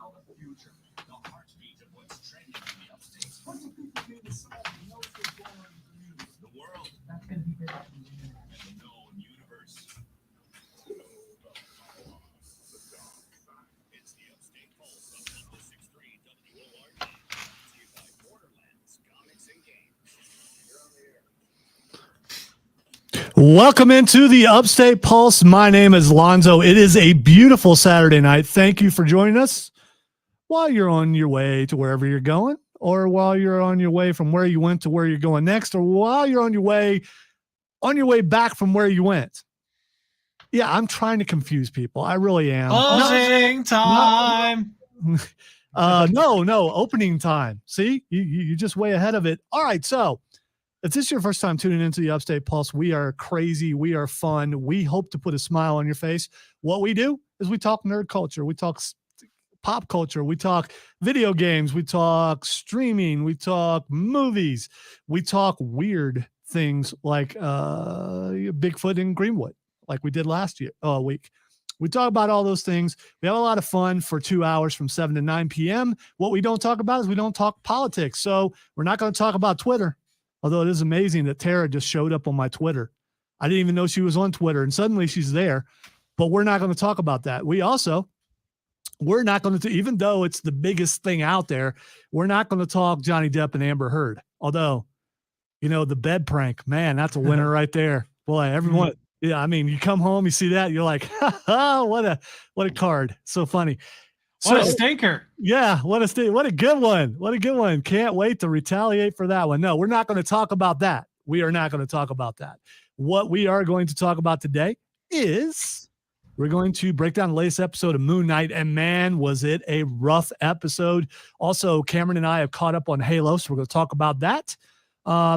It's the Upstate Pulse of 1063 WORD. To you by Borderlands Comics and Games. You're on the air. Welcome into the Upstate Pulse. My name is Lonzo. It is a beautiful Saturday night. Thank you for joining us while you're on your way to wherever you're going, or while you're on your way from where you went to where you're going next, or while you're on your way back from where you went. Yeah, I'm trying to confuse people. I really am. Closing time. No, opening time. See, you're just way ahead of it. All right, so if this is your first time tuning into the Upstate Pulse, we are crazy. We are fun. We hope to put a smile on your face. What we do is we talk nerd culture. We talk pop culture. We talk video games. We talk streaming. We talk movies. We talk weird things like Bigfoot in Greenwood, like we did last week. We talk about all those things. We have a lot of fun for 2 hours from 7 to 9 p.m. What we don't talk about is we don't talk politics. So we're not going to talk about Twitter, although it is amazing that Tara just showed up on my Twitter. I didn't even know she was on Twitter, and suddenly she's there. But we're not going to talk about that. We're not going to, even though it's the biggest thing out there, we're not going to talk Johnny Depp and Amber Heard. Although, the bed prank, man, that's a winner right there. Boy, everyone. Yeah, I mean, you come home, you see that, you're like, what a card. So funny. What a stinker. Yeah, what a good one. What a good one. Can't wait to retaliate for that one. No, we're not going to talk about that. We are not going to talk about that. What we are going to talk about today is we're going to break down the latest episode of Moonknight, and man, was it a rough episode. Also, Cameron and I have caught up on Halo, so we're going to talk about that.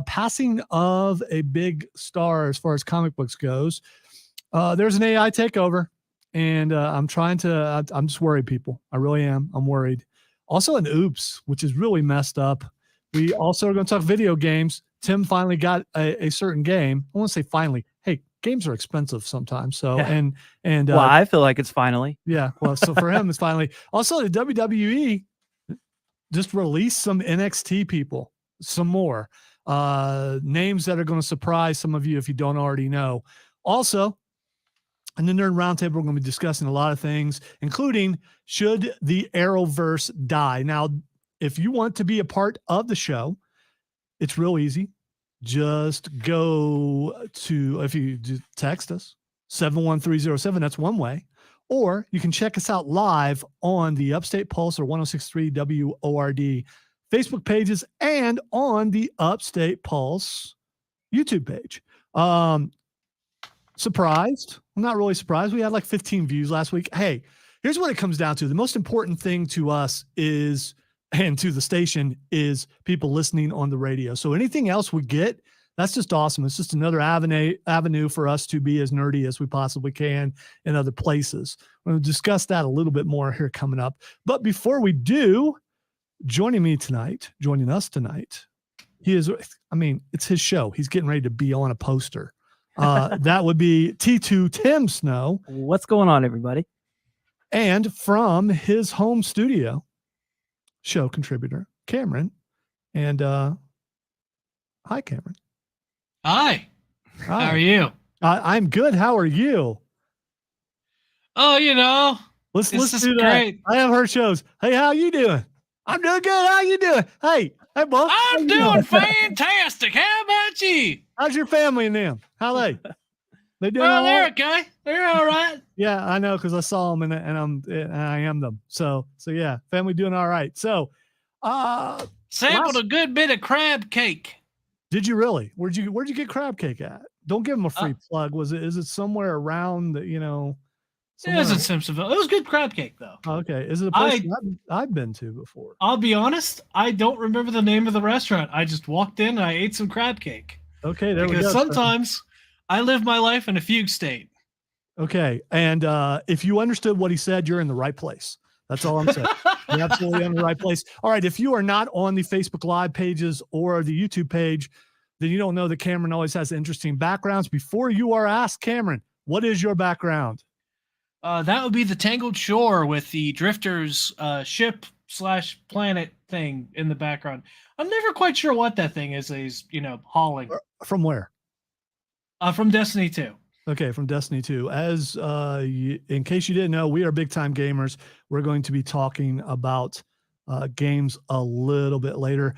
Passing of a big star as far as comic books goes. There's an AI takeover, and I'm just worried, people. I really am. I'm worried. Also an oops, which is really messed up. We also are going to talk video games. Tim finally got a certain game. I want to say finally. Hey, games are expensive sometimes. So, yeah. and well, I feel like it's finally. Yeah. Well, so for him, it's finally. Also, the WWE just released some NXT people, some more. Names that are going to surprise some of you if you don't already know. Also, in the Nerd Roundtable, we're going to be discussing a lot of things, including should the Arrowverse die? Now, if you want to be a part of the show, it's real easy. Just go to, if you just text us, 71307, that's one way. Or you can check us out live on the Upstate Pulse or 1063 WORD Facebook pages and on the Upstate Pulse YouTube page. Surprised? I'm not really surprised. We had like 15 views last week. Hey, here's what it comes down to. The most important thing to us is, and to the station, is people listening on the radio. So anything else we get, that's just awesome. It's just another avenue for us to be as nerdy as we possibly can in other places. We're going to discuss that a little bit more here coming up. But before we do, joining us tonight, it's his show. He's getting ready to be on a poster. That would be T2 Tim Snow. What's going on, everybody? And from his home studio, show contributor Cameron. And hi, Cameron. Hi. How are you? I'm good. How are you? Oh, let's do that. Great. I have heard shows. Hey, how you doing? I'm doing good. How you doing? Hey, boss. I'm doing fantastic. How about you? How's your family and them? How they? They doing all right? Okay. They're all right. Yeah, I know, because I saw them and I am them. So yeah, family doing all right. So sampled a good bit of crab cake. Did you really? Where'd you get crab cake at? Don't give them a free plug. Is it somewhere around the, It was in Simpsonville. It was good crab cake, though. Okay. Is it a place I've been to before? I'll be honest. I don't remember the name of the restaurant. I just walked in and I ate some crab cake. Okay. There we go. Because sometimes I live my life in a fugue state. Okay. And if you understood what he said, you're in the right place. That's all I'm saying. You're absolutely in the right place. All right. If you are not on the Facebook Live pages or the YouTube page, then you don't know that Cameron always has interesting backgrounds. Before you are asked, Cameron, what is your background? That would be the Tangled Shore with the Drifters ship/planet thing in the background. I'm never quite sure what that thing is. He's hauling From where? from Destiny 2. Okay, from Destiny 2. As in case you didn't know, we are big time gamers. We're going to be talking about games a little bit later.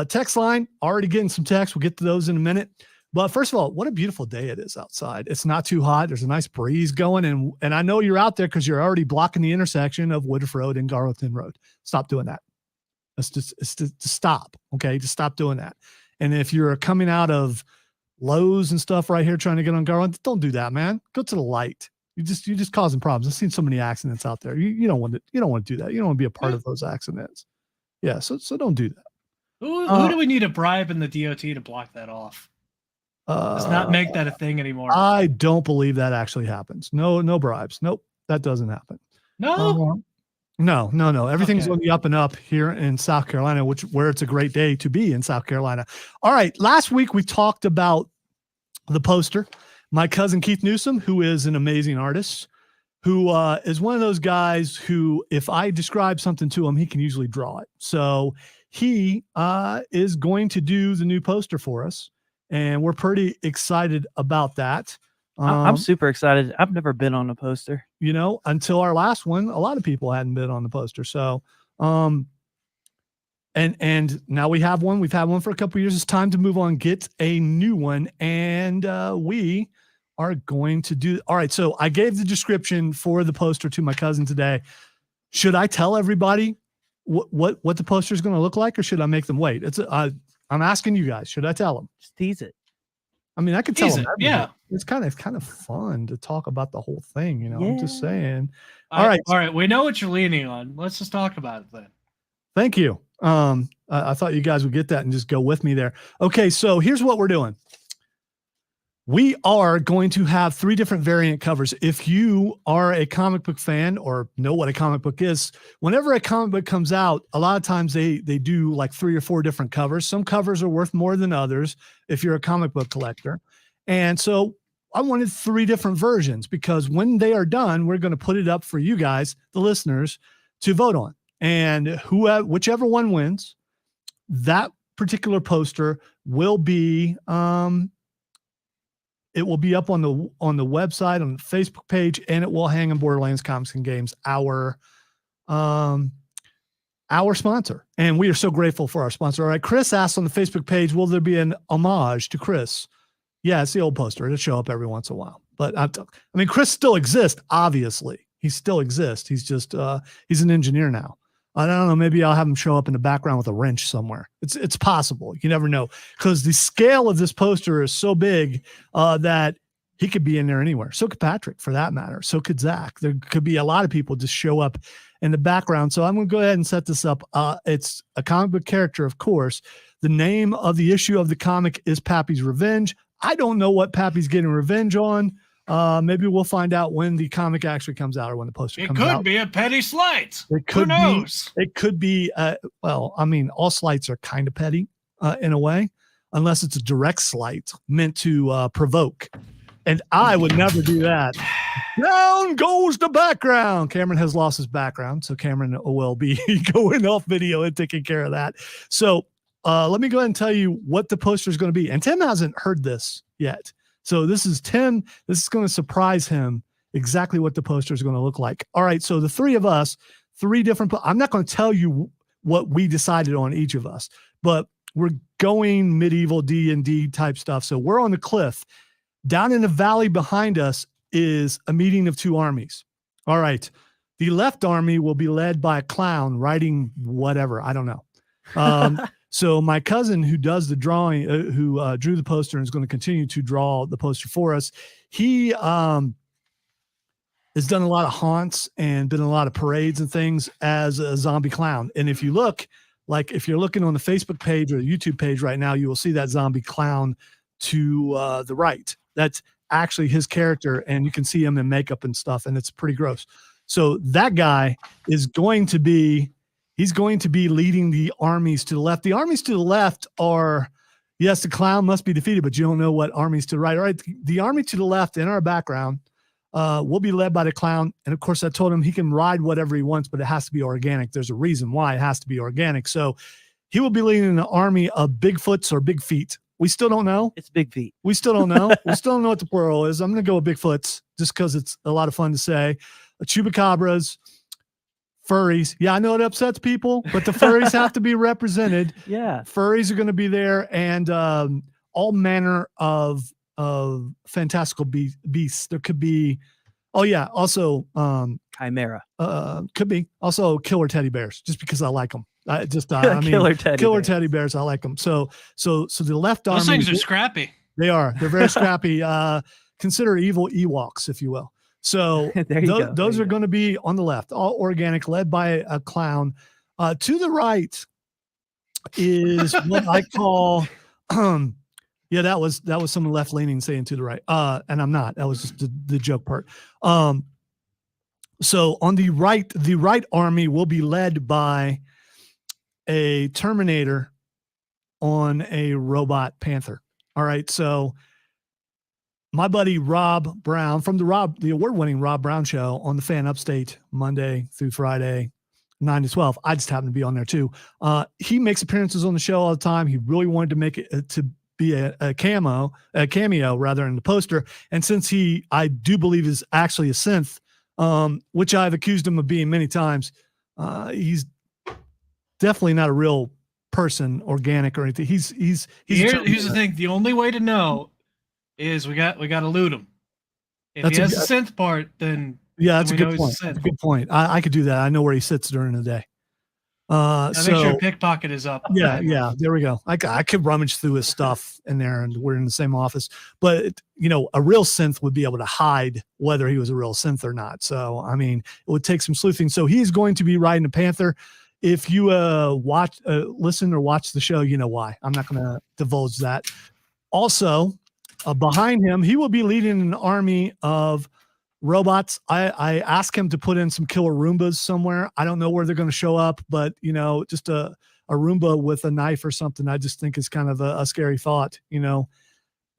Text line, already getting some text. We'll get to those in a minute. But first of all, what a beautiful day it is outside. It's not too hot. There's a nice breeze going. And I know you're out there because you're already blocking the intersection of Woodruff Road and Garlington Road. Stop doing that. It's to stop. Okay, just stop doing that. And if you're coming out of Lowe's and stuff right here trying to get on Garland, don't do that, man. Go to the light. You're just causing problems. I've seen so many accidents out there. You don't want to do that. You don't want to be a part of those accidents. Yeah, so don't do that. Who do we need to bribe in the DOT to block that off? Does not make that a thing anymore. I don't believe that actually happens. No bribes. Nope, that doesn't happen. No. No. Everything's on the up and up here in South Carolina, where it's a great day to be in South Carolina. All right, last week we talked about the poster. My cousin Keith Newsom, who is an amazing artist, who is one of those guys who, if I describe something to him, he can usually draw it. So he is going to do the new poster for us, and we're pretty excited about that. I'm super excited. I've never been on a poster. Until our last one, a lot of people hadn't been on the poster. So, and now we have one. We've had one for a couple of years. It's time to move on, get a new one. And we are going to do. All right. So I gave the description for the poster to my cousin today. Should I tell everybody what the poster is going to look like, or should I make them wait? I'm asking you guys, should I tell them? Just tease it. I mean, I could tell them. Yeah. It's kind of fun to talk about the whole thing. Yeah. I'm just saying. All right. We know what you're leaning on. Let's just talk about it then. Thank you. I thought you guys would get that and just go with me there. Okay. So here's what we're doing. We are going to have 3 different variant covers. If you are a comic book fan or know what a comic book is, whenever a comic book comes out, a lot of times they do like 3 or 4 different covers. Some covers are worth more than others if you're a comic book collector. And so I wanted 3 different versions, because when they are done, we're going to put it up for you guys, the listeners, to vote on. And whichever one wins, that particular poster will be it will be up on the website, on the Facebook page, and it will hang on Borderlands Comics and Games, our sponsor. And we are so grateful for our sponsor. All right. Chris asked on the Facebook page, will there be an homage to Chris? Yeah, it's the old poster. It'll show up every once in a while. But Chris still exists, obviously. He still exists. He's just he's an engineer now. I don't know. Maybe I'll have him show up in the background with a wrench somewhere. It's possible. You never know, because the scale of this poster is so big that he could be in there anywhere. So could Patrick, for that matter. So could Zach. There could be a lot of people just show up in the background. So I'm going to go ahead and set this up. It's a comic book character, of course. The name of the issue of the comic is Pappy's Revenge. I don't know what Pappy's getting revenge on. Maybe we'll find out when the comic actually comes out, or when the poster comes out. It could be a petty slight. Who knows? It could be, all slights are kind of petty in a way, unless it's a direct slight meant to provoke. And I would never do that. Down goes the background. Cameron has lost his background, so Cameron will be going off video and taking care of that. So let me go ahead and tell you what the poster is going to be. And Tim hasn't heard this yet. So this is Tim. This is going to surprise him exactly what the poster is going to look like. All right. So the 3 of us, 3 different, I'm not going to tell you what we decided on, each of us, but we're going medieval D&D type stuff. So we're on the cliff. Down in the valley behind us is a meeting of 2 armies. All right. The left army will be led by a clown riding whatever. I don't know. So my cousin, who does the drawing, who drew the poster and is going to continue to draw the poster for us, he has done a lot of haunts and been in a lot of parades and things as a zombie clown. And if you look, if you're looking on the Facebook page or the YouTube page right now, you will see that zombie clown to the right. That's actually his character, and you can see him in makeup and stuff, and it's pretty gross. So that guy is going to be... He's going to be leading the armies to the left. The armies to the left are, yes, the clown must be defeated, but you don't know what armies to the right. All right, the army to the left in our background will be led by the clown. And of course, I told him he can ride whatever he wants, but it has to be organic. There's a reason why it has to be organic. So he will be leading an army of Bigfoots or Big Feet. We still don't know. It's Big Feet. We still don't know. We still don't know what the plural is. I'm going to go with Bigfoots just because it's a lot of fun to say. Chupacabras, furries. Yeah, I know it upsets people, but the furries have to be represented. Yeah. Furries are going to be there, and all manner of fantastical beasts. There could be, also Chimera. could be also killer teddy bears, just because I like them. Killer teddy bears. I like them. So the left arm. Those things are scrappy. They are. They're very scrappy. Consider evil Ewoks, if you will. So those are going to be on the left, all organic, led by a clown. To the right is what I call, that was someone left leaning saying to the right. And I'm not. That was just the joke part. So on the right army will be led by a Terminator on a robot panther. All right. So my buddy Rob Brown from the award-winning Rob Brown show on the Fan Upstate, Monday through Friday, 9 to 12. I just happen to be on there too. He makes appearances on the show all the time. He really wanted to make it to be a cameo rather in the poster. And since I do believe is actually a synth, which I've accused him of being many times, he's definitely not a real person, organic or anything. Here's the thing. The only way to know is we got to loot him. If he has a synth part, then that's a good point. That's a good point. I could do that. I know where he sits during the day. Make sure pickpocket is up. Yeah. There we go. I could rummage through his stuff in there, and we're in the same office. But a real synth would be able to hide whether he was a real synth or not. So I mean, it would take some sleuthing. So he's going to be riding a panther. If you listen or watch the show, you know why. I'm not going to divulge that. Also, behind him, he will be leading an army of robots. I asked him to put in some killer Roombas somewhere. I don't know where they're going to show up, but just a Roomba with a knife or something, I just think is kind of a scary thought.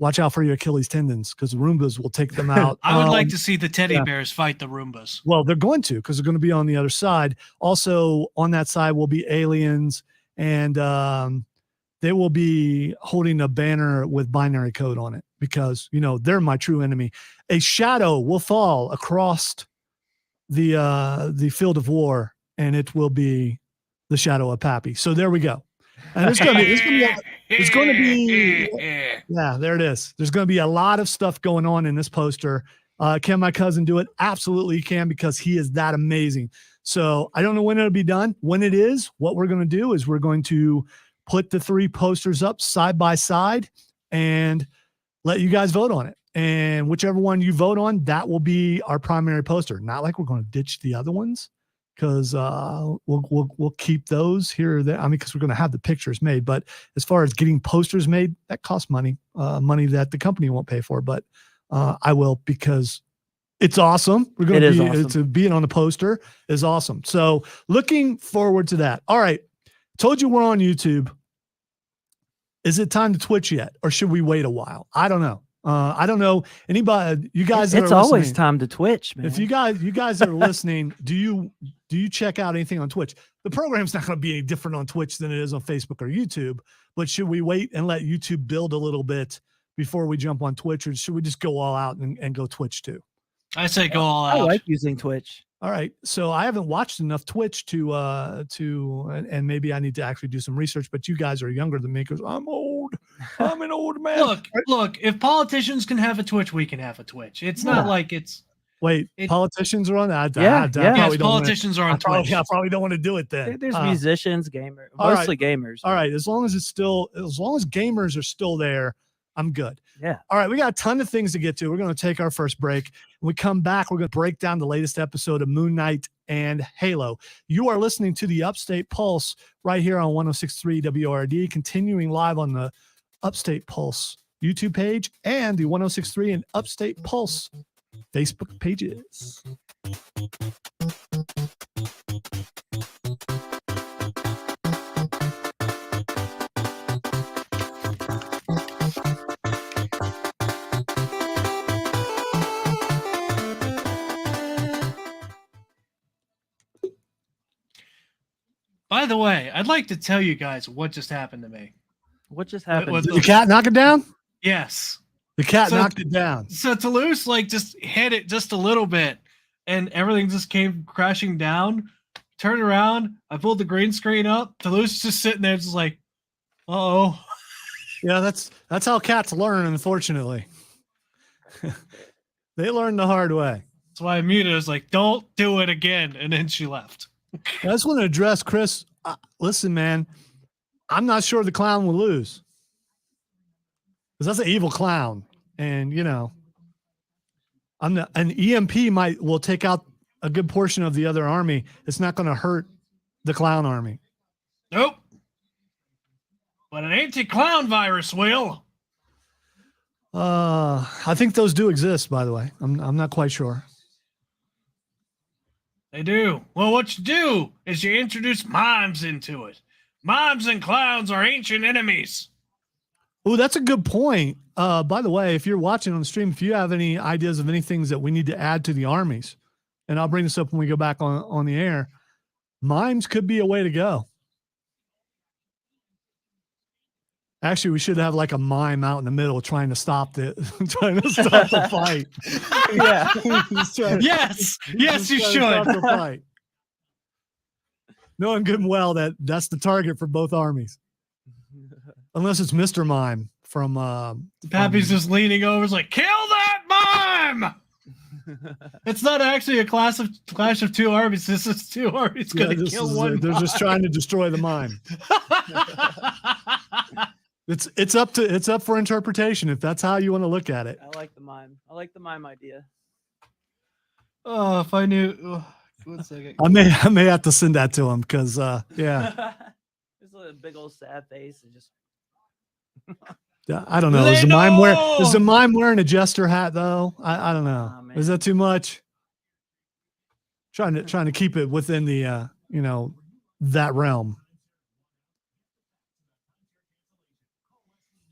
Watch out for your Achilles tendons, because the Roombas will take them out. I would like to see the teddy bears fight the Roombas. Well, they're going to, because they're going to be on the other side. Also on that side will be aliens, and they will be holding a banner with binary code on it, because they're my true enemy. A shadow will fall across the field of war, and it will be the shadow of Pappy. So there we go. And there's going to be there it is. There's going to be a lot of stuff going on in this poster. Can my cousin do it? Absolutely, he can, because he is that amazing. So I don't know when it'll be done. When it is, what we're going to do is we're going to put the 3 posters up side by side and let you guys vote on it. And whichever one you vote on, that will be our primary poster. Not like we're going to ditch the other ones, because we'll keep those here or there. I mean, because we're going to have the pictures made. But as far as getting posters made, that costs money, money that the company won't pay for. But I will, because it's awesome. We're going to be on the poster is awesome. So looking forward to that. All right. Told you we're on YouTube. Is it time to Twitch yet, or should we wait a while? I don't know. I don't know anybody. You guys, it's always time to Twitch, man. If you guys that are listening, do you check out anything on Twitch? The program's not going to be any different on Twitch than it is on Facebook or YouTube. But should we wait and let YouTube build a little bit before we jump on Twitch, or should we just go all out and go Twitch too? I say go all out. I like using Twitch. All right. So I haven't watched enough Twitch and maybe I need to actually do some research, but you guys are younger than me, because I'm old. I'm an old man. Look, if politicians can have a Twitch, we can have a Twitch. It's not like it's. Wait, politicians are on that? Yes, politicians are on Twitch. I probably don't want to do it then. There's musicians, gamers, mostly gamers. All right. As long as gamers are still there, I'm good. Yeah. All right. We got a ton of things to get to. We're going to take our first break. When we come back, we're going to break down the latest episode of Moonknight and Halo. You are listening to the Upstate Pulse right here on 106.3 WRD, continuing live on the Upstate Pulse YouTube page and the 106.3 and Upstate Pulse Facebook pages. By the way, I'd like to tell you guys what just happened to me. What just happened? What Did the cat knock it down? Yes. The cat knocked it down. So Toulouse just hit it just a little bit, and everything just came crashing down. Turned around, I pulled the green screen up. Toulouse just sitting there, just like, "Uh-oh." Yeah, that's how cats learn, unfortunately. They learn the hard way. That's why I muted. I was like, "Don't do it again," and then she left. I just want to address Chris. Listen, man, I'm not sure the clown will lose because that's an evil clown, and an EMP will take out a good portion of the other army. It's not going to hurt the clown army. Nope. But an anti-clown virus will. I think those do exist, by the way. I'm not quite sure. They do. Well, what you do is you introduce mimes into it. Mimes and clowns are ancient enemies. Oh, that's a good point. By the way, if you're watching on the stream, if you have any ideas of any things that we need to add to the armies, and I'll bring this up when we go back on the air, mimes could be a way to go. Actually, we should have like a mime out in the middle trying to stop the fight. Yeah. Yes, you should. Knowing good and well that that's the target for both armies. Unless it's Mr. Mime from Pappy's just leaning over, is like, "Kill that mime!" It's not actually a clash of two armies. This is two armies going to kill one. They're just trying to destroy the mime. It's up for interpretation if that's how you want to look at it. I like the mime. I like the mime idea. Oh, if I knew. Oh, 1 second. I may have to send that to him because yeah. There's a big old sad face and just. I don't know. Is the mime wearing a jester hat though? I don't know. Oh, is that too much? Trying to keep it within the that realm.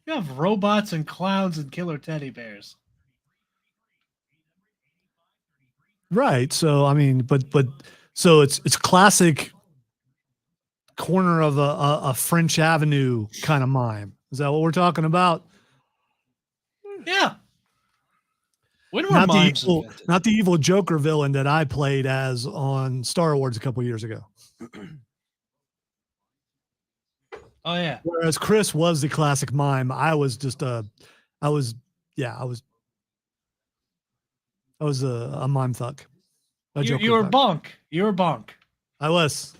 You have robots and clowns and killer teddy bears. Right. So I mean, but so it's classic corner of a French Avenue kind of mime. Is that what we're talking about? Yeah. When were not mimes the evil Joker villain that I played as on Star Wars a couple years ago. Oh yeah. Whereas Chris was the classic mime. I was just I was a mime thug. You were bonk. You were bonk. I was.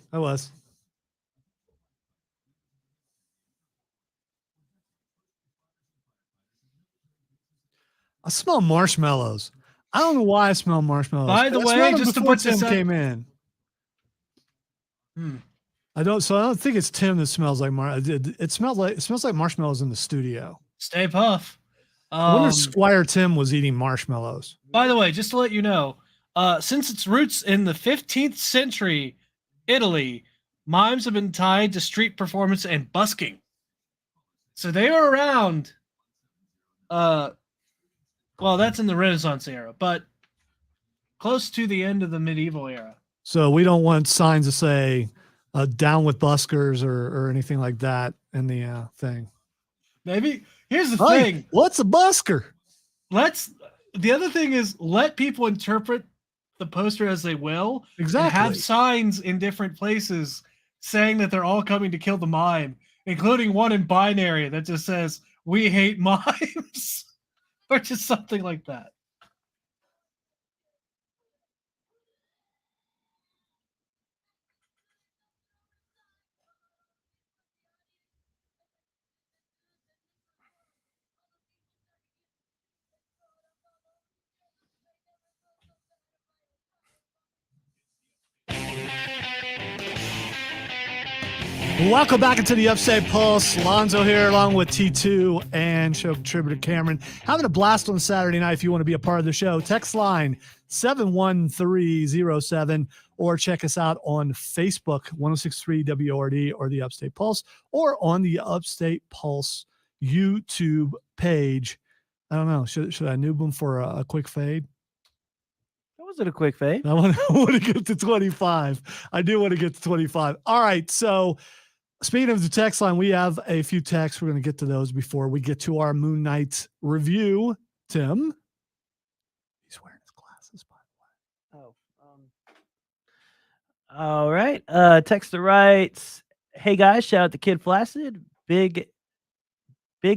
I smell marshmallows. I don't know why I smell marshmallows. By the way, just to put Tim this came in. I don't think it's Tim that smells like it smells like marshmallows in the studio. Stay puff. I wonder if Squire Tim was eating marshmallows. By the way, just to let you know, since its roots in the 15th century Italy, mimes have been tied to street performance and busking. So they were around. Well, that's in the Renaissance era, but close to the end of the medieval era. So we don't want signs to say down with buskers or anything like that in the thing. Maybe. Here's the thing. What's a busker? The other thing is let people interpret the poster as they will. Exactly. And have signs in different places saying that they're all coming to kill the mime, including one in binary that just says, "We hate mimes," or just something like that. Welcome back into the Upstate Pulse. Lonzo here along with T2 and show contributor Cameron. Having a blast on Saturday night. If you want to be a part of the show, text line 71307 or check us out on Facebook, 1063 WORD or the Upstate Pulse, or on the Upstate Pulse YouTube page. I don't know. Should I noob them for a quick fade? That wasn't a quick fade. I want to get to 25. I do want to get to 25. All right. So speaking of the text line, we have a few texts. We're going to get to those before we get to our Moon Knight review. Tim. He's wearing his glasses, by the way. All right. Texter writes, "Hey guys, shout out to Kid Flaccid. Big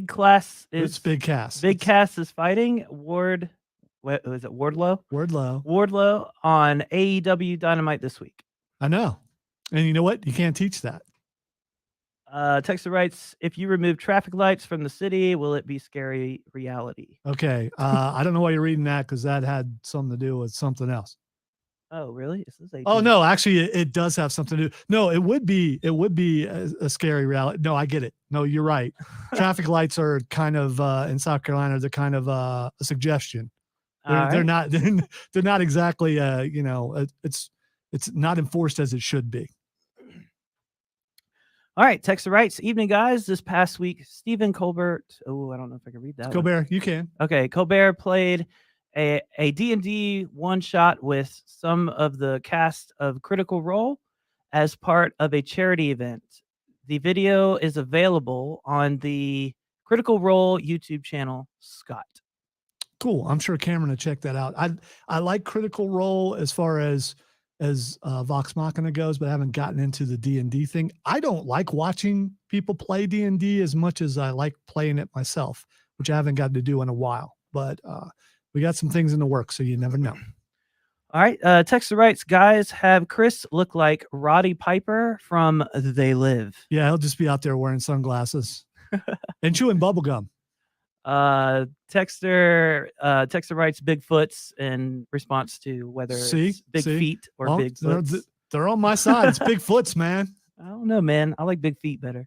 class is It's Big Cass. Big Cass is fighting Ward. What was it? Wardlow. Wardlow. On AEW Dynamite this week." I know. And you know what? You can't teach that. Texter writes, "If you remove traffic lights from the city, will it be scary reality?" Okay. I don't know why you're reading that because that had something to do with something else. Oh, really? Is this Oh no, actually it does have something to do. No, it would be a scary reality. No, I get it. No, you're right. Traffic lights are kind of in South Carolina, they're kind of a suggestion. They're not they're not exactly it's not enforced as it should be. All right, Texter writes, "Evening guys, this past week Stephen Colbert." Oh, I don't know if I can read that. Colbert, you can. Okay, Colbert played a D&D one shot with some of the cast of Critical Role as part of a charity event. The video is available on the Critical Role YouTube channel. Scott. Cool. I'm sure Cameron will check that out. I like Critical Role as far as Vox Machina goes, but I haven't gotten into the D&D thing. I don't like watching people play D&D as much as I like playing it myself, which I haven't gotten to do in a while. But we got some things in the works, so you never know. All right. Texter writes, "Guys, have Chris look like Roddy Piper from They Live." Yeah, he'll just be out there wearing sunglasses and chewing bubble gum. Texter writes Bigfoots in response to whether it's big feet or Bigfoots. They're on my side. It's Bigfoots, man. I don't know, man. I like big feet better.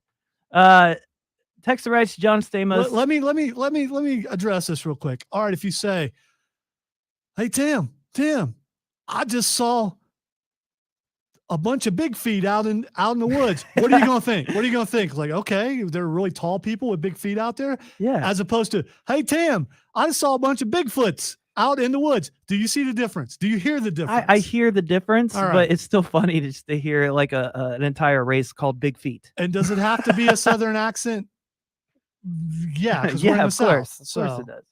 Texter writes John Stamos. Let me address this real quick. All right, if you say, "Hey Tim, I just saw a bunch of big feet out in the woods," what are you gonna think? What are you gonna think? Like, okay, there are really tall people with big feet out there. Yeah. As opposed to, "Hey Tim, I just saw a bunch of Bigfoots out in the woods." Do you see the difference? Do you hear the difference? I hear the difference, All right. but it's still funny to hear like an entire race called Big Feet. And does it have to be a Southern accent? Yeah, yeah, of course. South, Of course it does.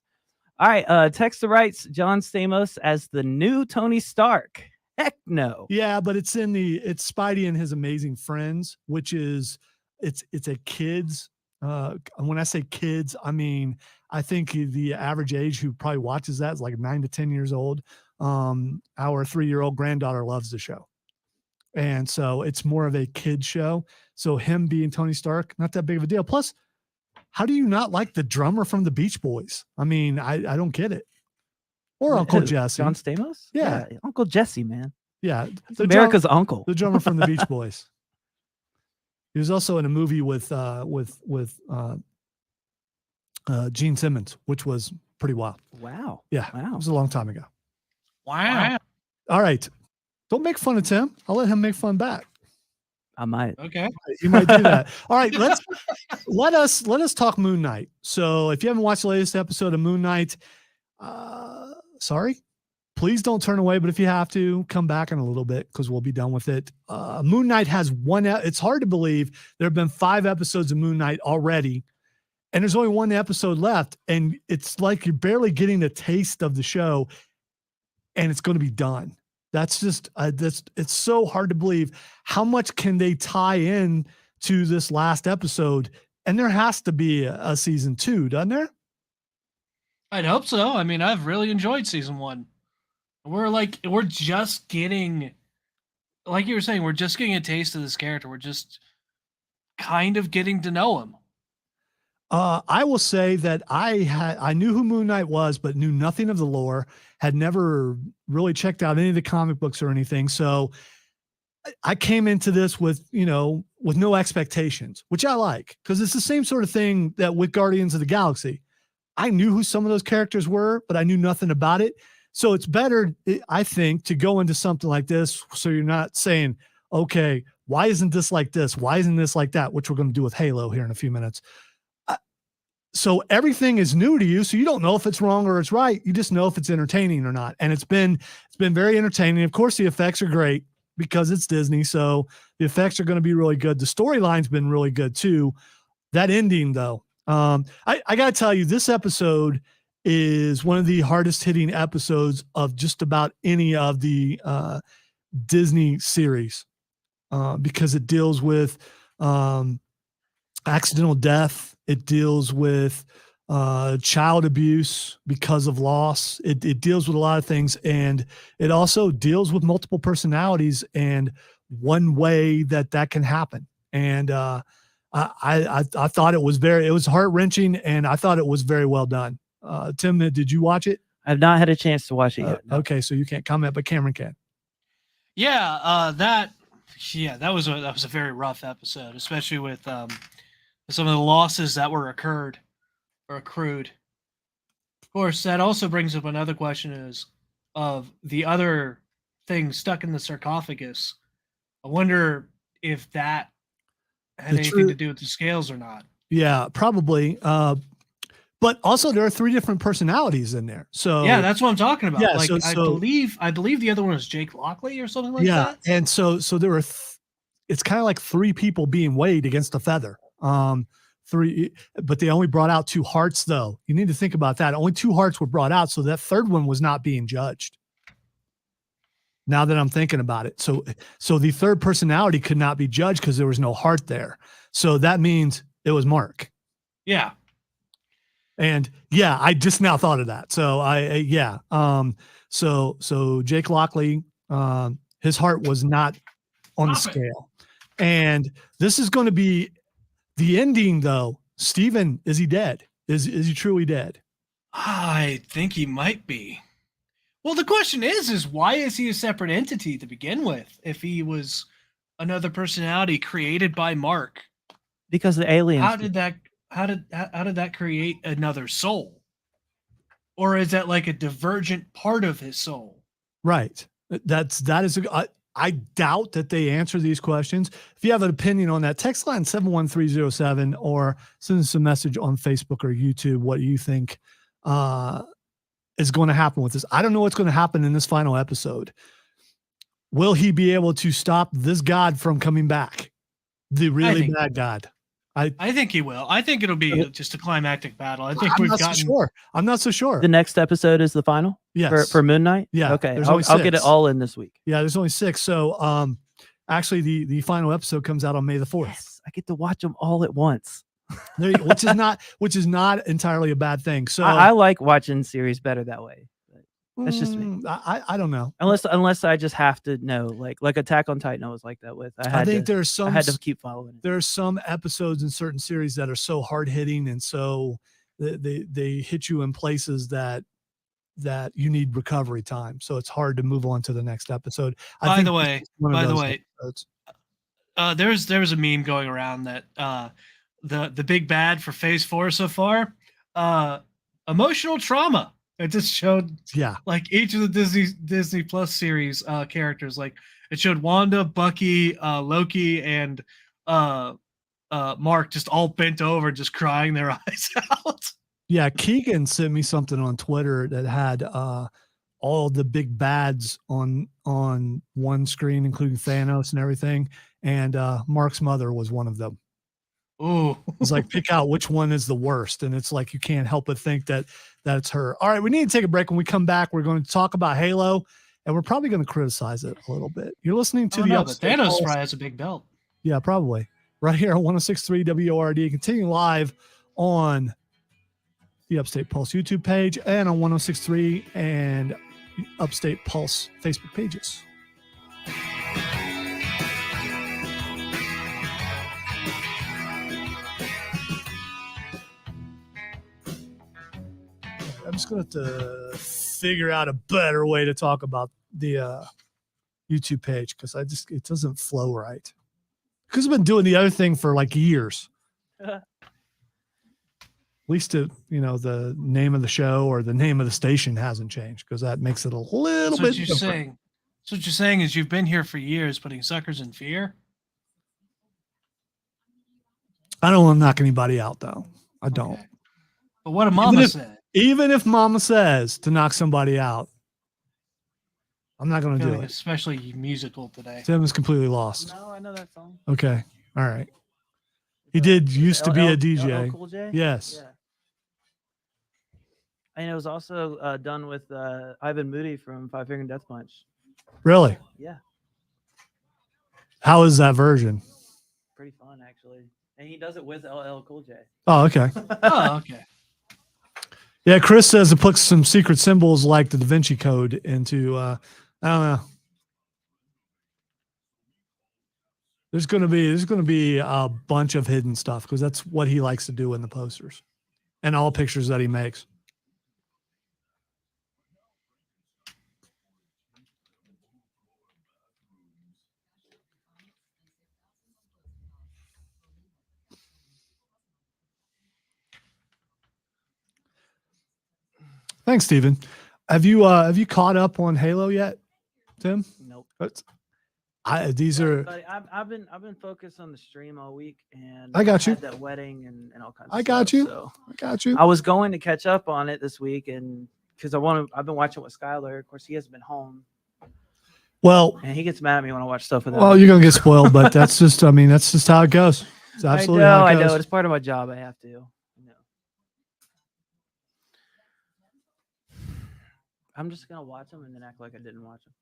All right, Texter writes John Stamos as the new Tony Stark. Heck no. Yeah, but it's Spidey and His Amazing Friends, which is it's a kids. When I say kids, I mean I think the average age who probably watches that is like 9 to 10 years old. Our 3-year-old granddaughter loves the show, and so it's more of a kid show. So him being Tony Stark, not that big of a deal. Plus, how do you not like the drummer from the Beach Boys? I mean, I don't get it. Or Uncle Jesse. John Stamos? Yeah. Uncle Jesse, man. Yeah. America's uncle. The drummer from the Beach Boys. He was also in a movie with Gene Simmons, which was pretty wild. Wow. Yeah. Wow. It was a long time ago. Wow. All right. Don't make fun of Tim. I'll let him make fun back. I might. Okay. You might do that. All right, let us talk Moon Knight. So if you haven't watched the latest episode of Moon Knight, sorry, please don't turn away. But if you have to, come back in a little bit because we'll be done with it. Moon Knight has it's hard to believe there have been 5 episodes of Moon Knight already, and there's only 1 episode left, and it's like you're barely getting a taste of the show, and it's going to be done. That's just it's so hard to believe. How much can they tie in to this last episode? And there has to be a season 2, doesn't there? I'd hope so. I mean, I've really enjoyed season 1. We're just getting, like you were saying, we're just getting a taste of this character. We're just kind of getting to know him. I will say that I knew who Moon Knight was, but knew nothing of the lore, had never really checked out any of the comic books or anything. So I came into this with no expectations, which I like, because it's the same sort of thing that with Guardians of the Galaxy. I knew who some of those characters were, but I knew nothing about it. So it's better, I think, to go into something like this so you're not saying, okay, why isn't this like this? Why isn't this like that? Which we're going to do with Halo here in a few minutes. so everything is new to you. So you don't know if it's wrong or it's right. You just know if it's entertaining or not. And it's been very entertaining. Of course, the effects are great because it's Disney. So the effects are going to be really good. The storyline's been really good too. That ending though, I got to tell you, this episode is one of the hardest hitting episodes of just about any of the Disney series because it deals with accidental death. It deals with child abuse because of loss. It deals with a lot of things, and it also deals with multiple personalities and one way that can happen. And I thought it was heart-wrenching, and I thought it was very well done. Tim, did you watch it? I've not had a chance to watch it yet. No. Okay, so you can't comment, but Cameron can. Yeah, that was a very rough episode, especially with some of the losses that were accrued. Of course, that also brings up another question: is of the other thing stuck in the sarcophagus. I wonder if that had anything to do with the scales or not. Yeah, probably. But also there are 3 different personalities in there. So yeah, that's what I'm talking about. Yeah, like I believe the other one was Jake Lockley or something like that. Yeah, and so there were it's kind of like 3 people being weighed against a feather. 3, but they only brought out 2 hearts though. You need to think about that. Only 2 hearts were brought out, so that third one was not being judged. Now that I'm thinking about it. So the third personality could not be judged because there was no heart there. So that means it was Mark. Yeah. And yeah, I just now thought of that. So so Jake Lockley, his heart was not on the scale. And this is going to be the ending though. Steven, is he dead? Is he truly dead? I think he might be. Well, the question is why is he a separate entity to begin with if he was another personality created by Mark? Because the aliens. How did that create another soul? Or is that like a divergent part of his soul? Right. I doubt that they answer these questions. If you have an opinion on that, text line 71307 or send us a message on Facebook or YouTube. What do you think is going to happen with this? I don't know what's going to happen in this final episode. Will he be able to stop this god from coming back? The really bad god. I think he will. I think it'll be just a climactic battle. I think I'm not so sure. The next episode is the final? Yes. For Moonknight? Yeah. Okay. I'll get it all in this week. Yeah, there's only 6. So actually the final episode comes out on May the 4th. Yes, I get to watch them all at once. which is not entirely a bad thing. So I like watching series better that way. That's just me. I don't know. Unless I just have to know, like Attack on Titan, I was like that with. I had to keep following it. There are some episodes in certain series that are so hard hitting, and so they hit you in places that you need recovery time. So it's hard to move on to the next episode. By the way, there was a meme going around that the big bad for Phase 4 so far, emotional trauma. It just showed like each of the Disney Plus series characters. Like it showed Wanda, Bucky, Loki, and Mark just all bent over, just crying their eyes out. Yeah, Keegan sent me something on Twitter that had all the big bads on one screen, including Thanos and everything. And Mark's mother was one of them. Oh, it's like pick out which one is the worst, and it's like you can't help but think that it's her. All right, we need to take a break. When we come back, we're going to talk about Halo, and we're probably going to criticize it a little bit. You're listening to Thanos probably has a big belt. Yeah, probably. Right here on 106.3 WORD. Continue live on the Upstate Pulse YouTube page and on 106.3 and Upstate Pulse Facebook pages. I'm just going to have to figure out a better way to talk about the YouTube page because it doesn't flow right. Because I've been doing the other thing for like years. At least the name of the show or the name of the station hasn't changed because that makes it a little bit different. So what you're saying is you've been here for years putting suckers in fear? I don't want to knock anybody out though. I don't. But what a mama said. Even if mama says to knock somebody out, I'm not going to do Feeling it. especially musical today. Tim is completely lost. No, I know that song. Okay. All right. He did used to be a DJ. LL Cool J? Yes. Yeah. And it was also done with Ivan Moody from Five Finger Death Punch. Really? Yeah. How is that version? Pretty fun, actually. And he does it with LL Cool J. Oh, okay. Oh, okay. Yeah, Chris says it puts some secret symbols like the Da Vinci Code into, I don't know. There's going to be a bunch of hidden stuff because that's what he likes to do in the posters and all pictures that he makes. Thanks, Steven. Have you caught up on Halo yet, Tim? Nope. These are. But I've been focused on the stream all week, and I got you. had that wedding and all kinds. I of got stuff, you. So I got you. I was going to catch up on it this week, and because I've been watching with Skylar. Of course, he hasn't been home, Well, and he gets mad at me when I watch stuff with him. well, you're gonna get spoiled, but that's just. I mean, that's just how it goes. It's absolutely how it goes. I know. It's part of my job. I have to. You know. I'm just gonna watch them and then act like I didn't watch them.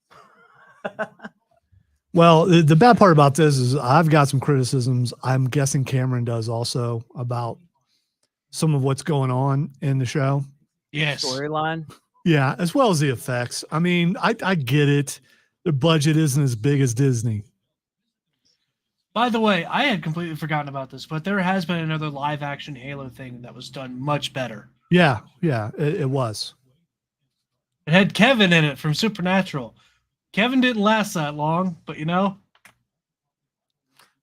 Well, the bad part about this is I've got some criticisms. I'm guessing Cameron does also about some of what's going on in the show. Yes. Storyline. Yeah, as well as the effects. I mean, I get it. The budget isn't as big as Disney. By the way, I had completely forgotten about this, but there has been another live action Halo thing that was done much better. Yeah, it was. It had Kevin in it from Supernatural. Kevin didn't last that long, but you know.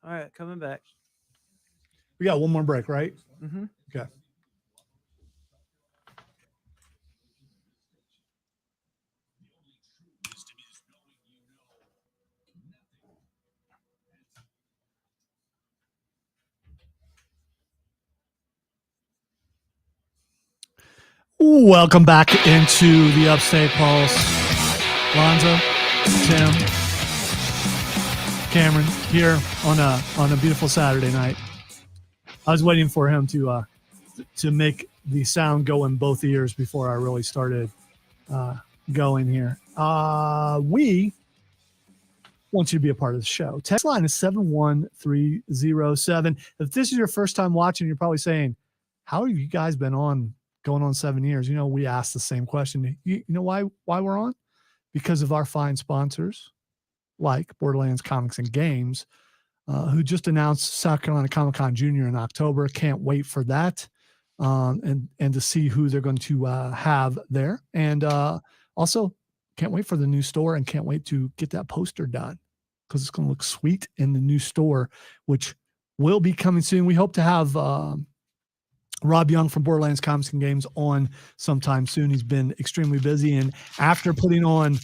All right, coming back. We got one more break, right? Mm-hmm. Okay. Welcome back into the Upstate Pulse. Lonzo, Tim, Cameron here on a beautiful Saturday night. I was waiting for him to make the sound go in both ears before I really started going here. We want you to be a part of the show. Text line is 71307. If this is your first time watching, you're probably saying, how have you guys been going on 7 years? You know, we asked the same question. You know why we're on? Because of our fine sponsors like Borderlands Comics and Games, who just announced South Carolina Comic-Con Junior in October. Can't wait for that, and to see who they're going to have there. And also can't wait for the new store and can't wait to get that poster done because it's going to look sweet in the new store, which will be coming soon. We hope to have Rob Young from Borderlands Comics and Games on sometime soon. He's been extremely busy, and after putting on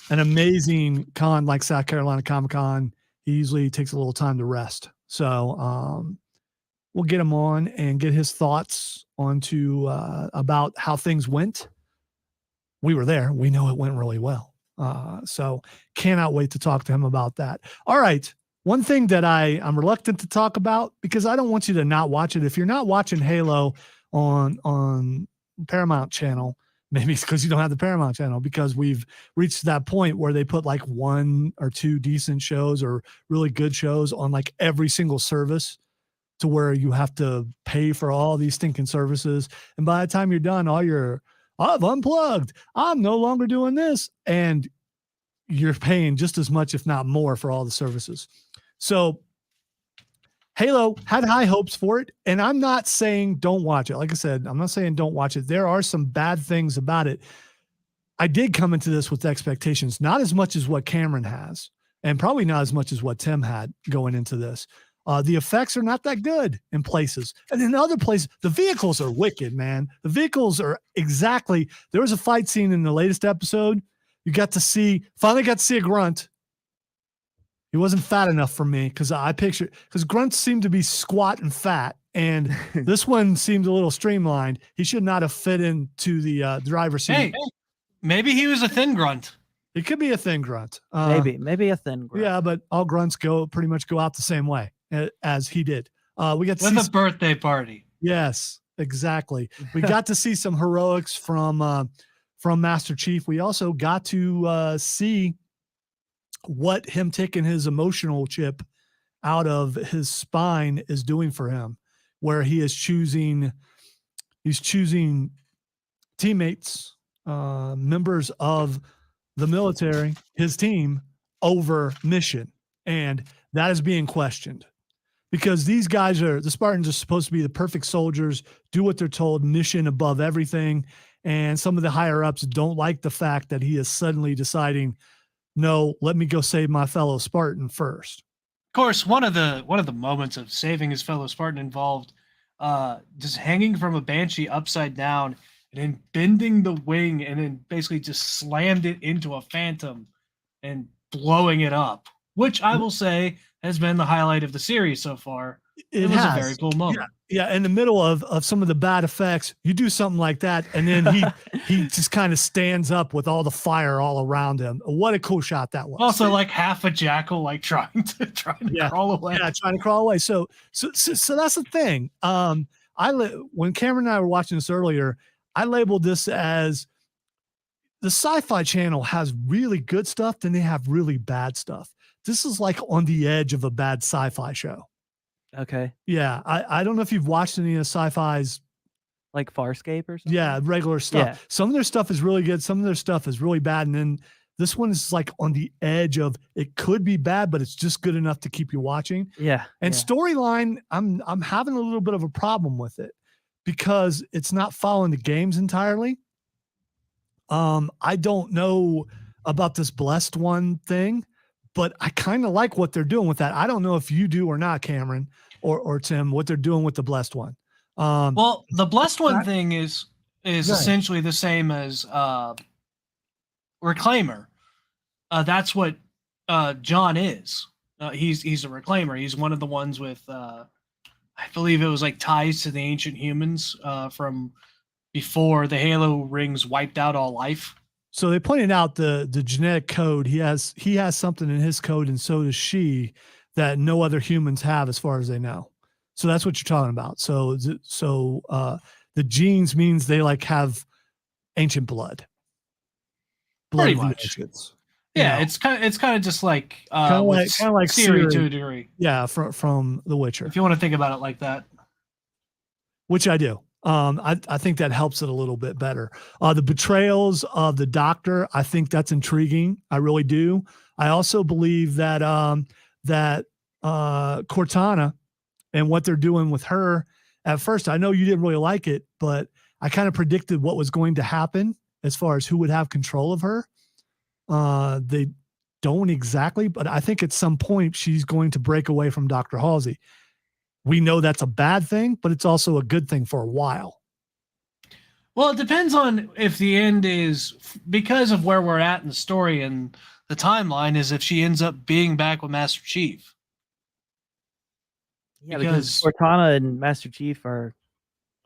an amazing con like South Carolina Comic-Con, he usually takes a little time to rest. So we'll get him on and get his thoughts onto about how things went. We were there. We know it went really well. So cannot wait to talk to him about that. All right. One thing that I'm reluctant to talk about because I don't want you to not watch it. If you're not watching Halo on Paramount Channel, maybe it's because you don't have the Paramount Channel, because we've reached that point where they put like 1 or 2 decent shows or really good shows on like every single service to where you have to pay for all these stinking services. And by the time you're done, I've unplugged. I'm no longer doing this. And you're paying just as much, if not more, for all the services. So Halo had high hopes for it. And I'm not saying don't watch it. Like I said, I'm not saying don't watch it. There are some bad things about it. I did come into this with expectations, not as much as what Cameron has, and probably not as much as what Tim had going into this. The effects are not that good in places. And in other places, the vehicles are wicked, man. The vehicles are exactly. There was a fight scene in the latest episode. You finally got to see a grunt. He wasn't fat enough for me because grunts seem to be squat and fat. And this one seems a little streamlined. He should not have fit into the driver's seat. Hey, maybe he was a thin grunt. It could be a thin grunt. Maybe a thin grunt. Yeah, but all grunts pretty much go out the same way as he did. We got to with see a birthday party. Yes, exactly. We got to see some heroics from Master Chief. We also got to see what him taking his emotional chip out of his spine is doing for him, where he's choosing teammates, members of the military, his team, over mission. And that is being questioned because the Spartans are supposed to be the perfect soldiers, do what they're told, mission above everything. And some of the higher ups don't like the fact that he is suddenly deciding, no, let me go save my fellow Spartan first. Of course, one of the moments of saving his fellow Spartan involved just hanging from a banshee upside down and then bending the wing and then basically just slammed it into a phantom and blowing it up, which I will say has been the highlight of the series so far. It was a very cool moment. Yeah, in the middle of some of the bad effects, you do something like that, and then he just kind of stands up with all the fire all around him. What a cool shot that was. Also, like half a jackal, like trying to crawl away. Yeah, trying to crawl away. So that's the thing. When Cameron and I were watching this earlier, I labeled this as the Sci-Fi Channel has really good stuff, then they have really bad stuff. This is like on the edge of a bad sci-fi show. Okay. Yeah, I don't know if you've watched any of Sci-Fi's, like Farscape or something. Yeah, regular stuff. Yeah. Some of their stuff is really good. Some of their stuff is really bad, and then this one is like on the edge of it could be bad, but it's just good enough to keep you watching. Yeah. And storyline, I'm having a little bit of a problem with it because it's not following the games entirely. I don't know about this Blessed One thing, but I kind of like what they're doing with that. I don't know if you do or not, Cameron or Tim, what they're doing with the Blessed One. Well, the Blessed One thing is essentially the same as Reclaimer. That's what John is. He's a Reclaimer. He's one of the ones with I believe it was like ties to the ancient humans from before the Halo rings wiped out all life. So they pointed out the genetic code. He has something in his code, and so does she, that no other humans have as far as they know. So that's what you're talking about. So the genes means they like have ancient blood. Pretty much. Yeah, it's kind of just like kind of like Siri to a degree. Yeah, from The Witcher. If you want to think about it like that. Which I do. I think that helps it a little bit better. The betrayals of the Doctor, I think that's intriguing. I really do. I also believe that Cortana and what they're doing with her. At first, I know you didn't really like it, but I kind of predicted what was going to happen as far as who would have control of her. They don't exactly, but I think at some point she's going to break away from Dr. Halsey. We know that's a bad thing, but it's also a good thing for a while. Well, it depends on if the end is because of where we're at in the story and the timeline is if she ends up being back with Master Chief. Yeah, because Cortana and Master Chief are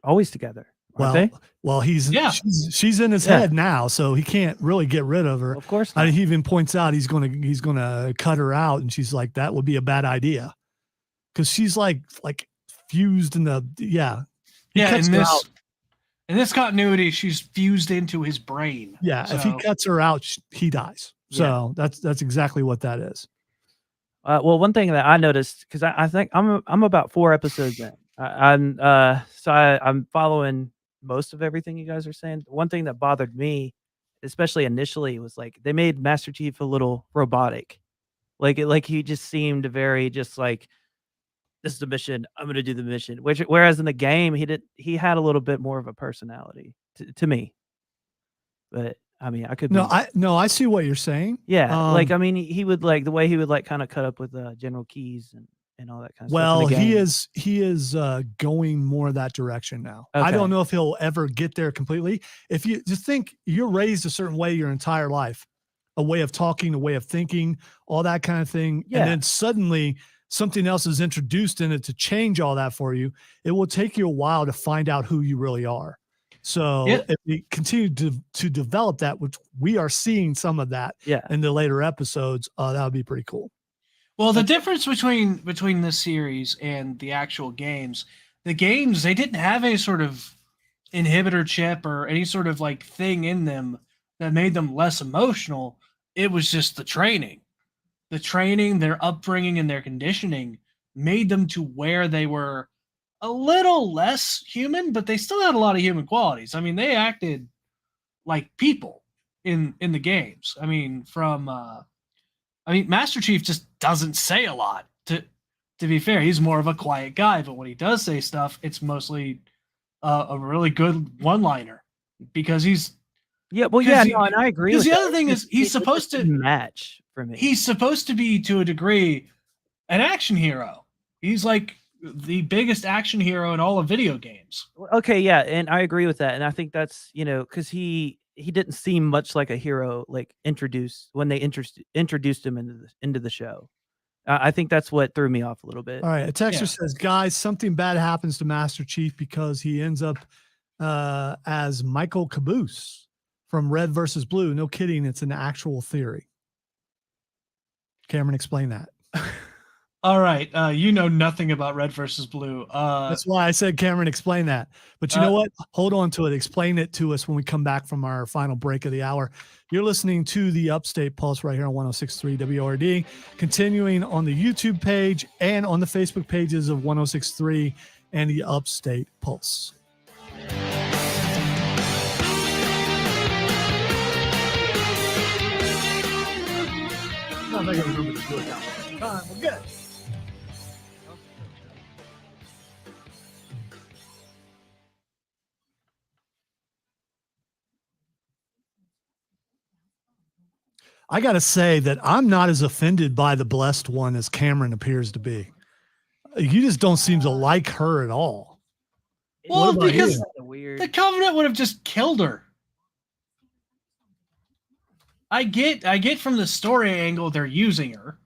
always together. Well, she's in his head now, so he can't really get rid of her. Well, of course not. He even points out he's gonna cut her out, and she's like, that would be a bad idea. Because she's like fused in the in this continuity, she's fused into his brain. Yeah, so if he cuts her out, he dies. So that's exactly what that is. Well, one thing that I noticed, because I think I'm about 4 episodes in. I'm following most of everything you guys are saying. One thing that bothered me, especially initially, was like they made Master Chief a little robotic. Like he just seemed very just like, this is the mission. I'm going to do the mission. Whereas in the game, he had a little bit more of a personality to me. But I mean, I see what you're saying. Yeah. He would like the way he would like kind of cut up with General Keys and all that kind of stuff. Well, he is going more that direction now. Okay. I don't know if he'll ever get there completely. If you just think you're raised a certain way your entire life, a way of talking, a way of thinking, all that kind of thing. Yeah. And then suddenly something else is introduced in it to change all that for you, it will take you a while to find out who you really are. So if we continue to develop that, which we are seeing some of that in the later episodes, that would be pretty cool. Well, the difference between this series and the actual games, the games, they didn't have any sort of inhibitor chip or any sort of like thing in them that made them less emotional. It was just the training. The training, their upbringing, and their conditioning made them to where they were a little less human, but they still had a lot of human qualities. I mean, they acted like people in the games. I mean, Master Chief just doesn't say a lot. To be fair, he's more of a quiet guy, but when he does say stuff, it's mostly a really good one-liner because he's and I agree. Because the other thing is he's supposed to match for me. He's supposed to be, to a degree, an action hero. He's like the biggest action hero in all of video games. Okay, yeah, and I agree with that. And I think that's, because he didn't seem much like a hero, like when they introduced him into the show. I think that's what threw me off a little bit. All right, a texter says, guys, something bad happens to Master Chief because he ends up as Michael Caboose from Red versus Blue. No kidding, it's an actual theory. Cameron, explain that. All right. You know nothing about Red versus Blue. That's why I said, Cameron, explain that. But you know what? Hold on to it. Explain it to us when we come back from our final break of the hour. You're listening to the Upstate Pulse right here on 106.3 WRD, continuing on the YouTube page and on the Facebook pages of 106.3 and the Upstate Pulse. I'm not going to remember to do it now. We're good. I got to say that I'm not as offended by the blessed one as Cameron appears to be. You just don't seem to like her at all. Well, because the Covenant would have just killed her. I get from the story angle they're using her.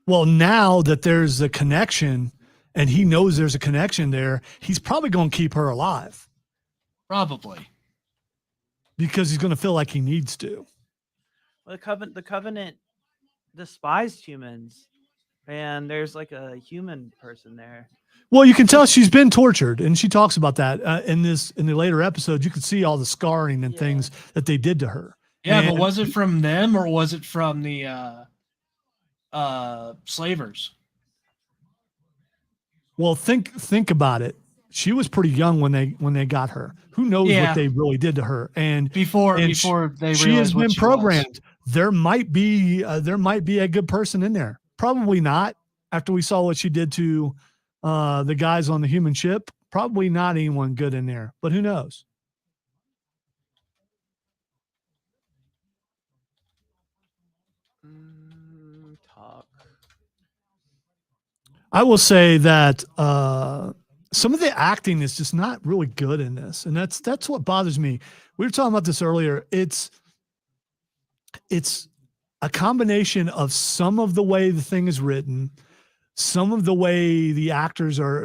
Well, now that there's a connection and he knows there's a connection there, he's probably going to keep her alive. Probably. Because he's going to feel like he needs to. Well, the Covenant despised humans, and there's like a human person there. Well, you can tell she's been tortured, and she talks about that in the later episodes. You could see all the scarring and things that they did to her. Yeah, but was it from them or was it from the slavers? Well, think about it. She was pretty young when they got her. Who knows what they really did to her? And before they she has been programmed. There might be a good person in there. Probably not. After we saw what she did to the guys on the human ship, probably not anyone good in there. But who knows? I will say that some of the acting is just not really good in this, and that's what bothers me. We were talking about this earlier. It's a combination of some of the way the thing is written, some of the way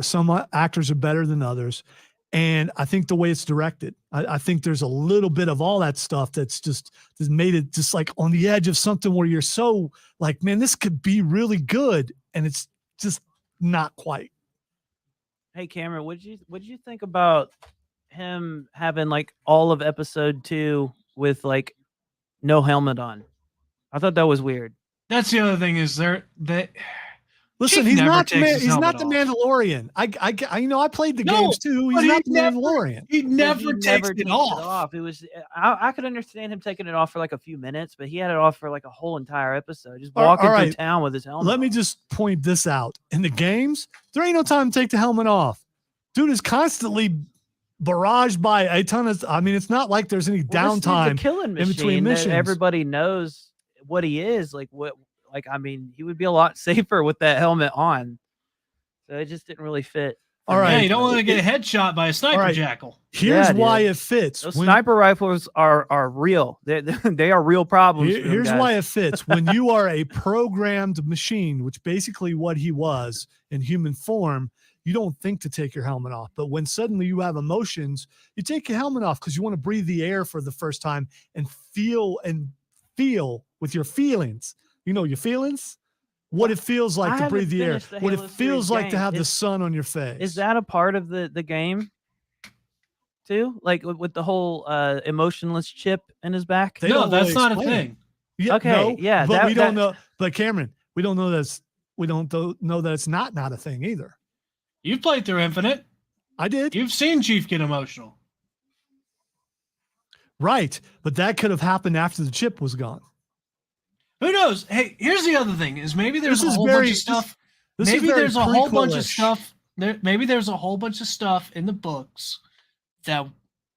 some actors are better than others, and I think the way it's directed. I think there's a little bit of all that stuff that's made it just like on the edge of something where you're so like, man, this could be really good, and it's just not quite. Hey Cameron, what'd you think about him having like all of episode 2 with like no helmet on? I thought that was weird. That's the other thing is listen, he's not the Mandalorian. I played the games too. He's not the Mandalorian. He never takes it off. It was I could understand him taking it off for like a few minutes, but he had it off for like a whole entire episode, just walking through town with his helmet. Let me just point this out. In the games, there ain't no time to take the helmet off. Dude is constantly barraged by a ton of. I mean, it's not like there's any downtime in between missions. Everybody knows what he is. I mean, he would be a lot safer with that helmet on. So it just didn't really fit All right. Yeah, you don't want to get headshot by a sniper right. jackal. Here's Yeah, why dude. it fits. Those sniper rifles are real. They are real problems. for them Here's guys. why it fits. When you are a programmed machine, which basically what he was in human form, you don't think to take your helmet off. But when suddenly you have emotions, you take your helmet off because you want to breathe the air for the first time and feel with your feelings. You know your feelings? What it feels like to breathe the air. What it feels like to have the sun on your face. Is that a part of the game too? Like with the whole emotionless chip in his back? No, that's not a thing. Yeah, Okay, no, yeah, but we don't know. But Cameron, we don't know know that it's not a thing either. You've played through Infinite. I did. You've seen Chief get emotional. Right, but that could have happened after the chip was gone. Who knows? Hey, here's the other thing: is maybe there's a whole bunch of stuff. Maybe there's a whole bunch of stuff. Maybe there's a whole bunch of stuff in the books that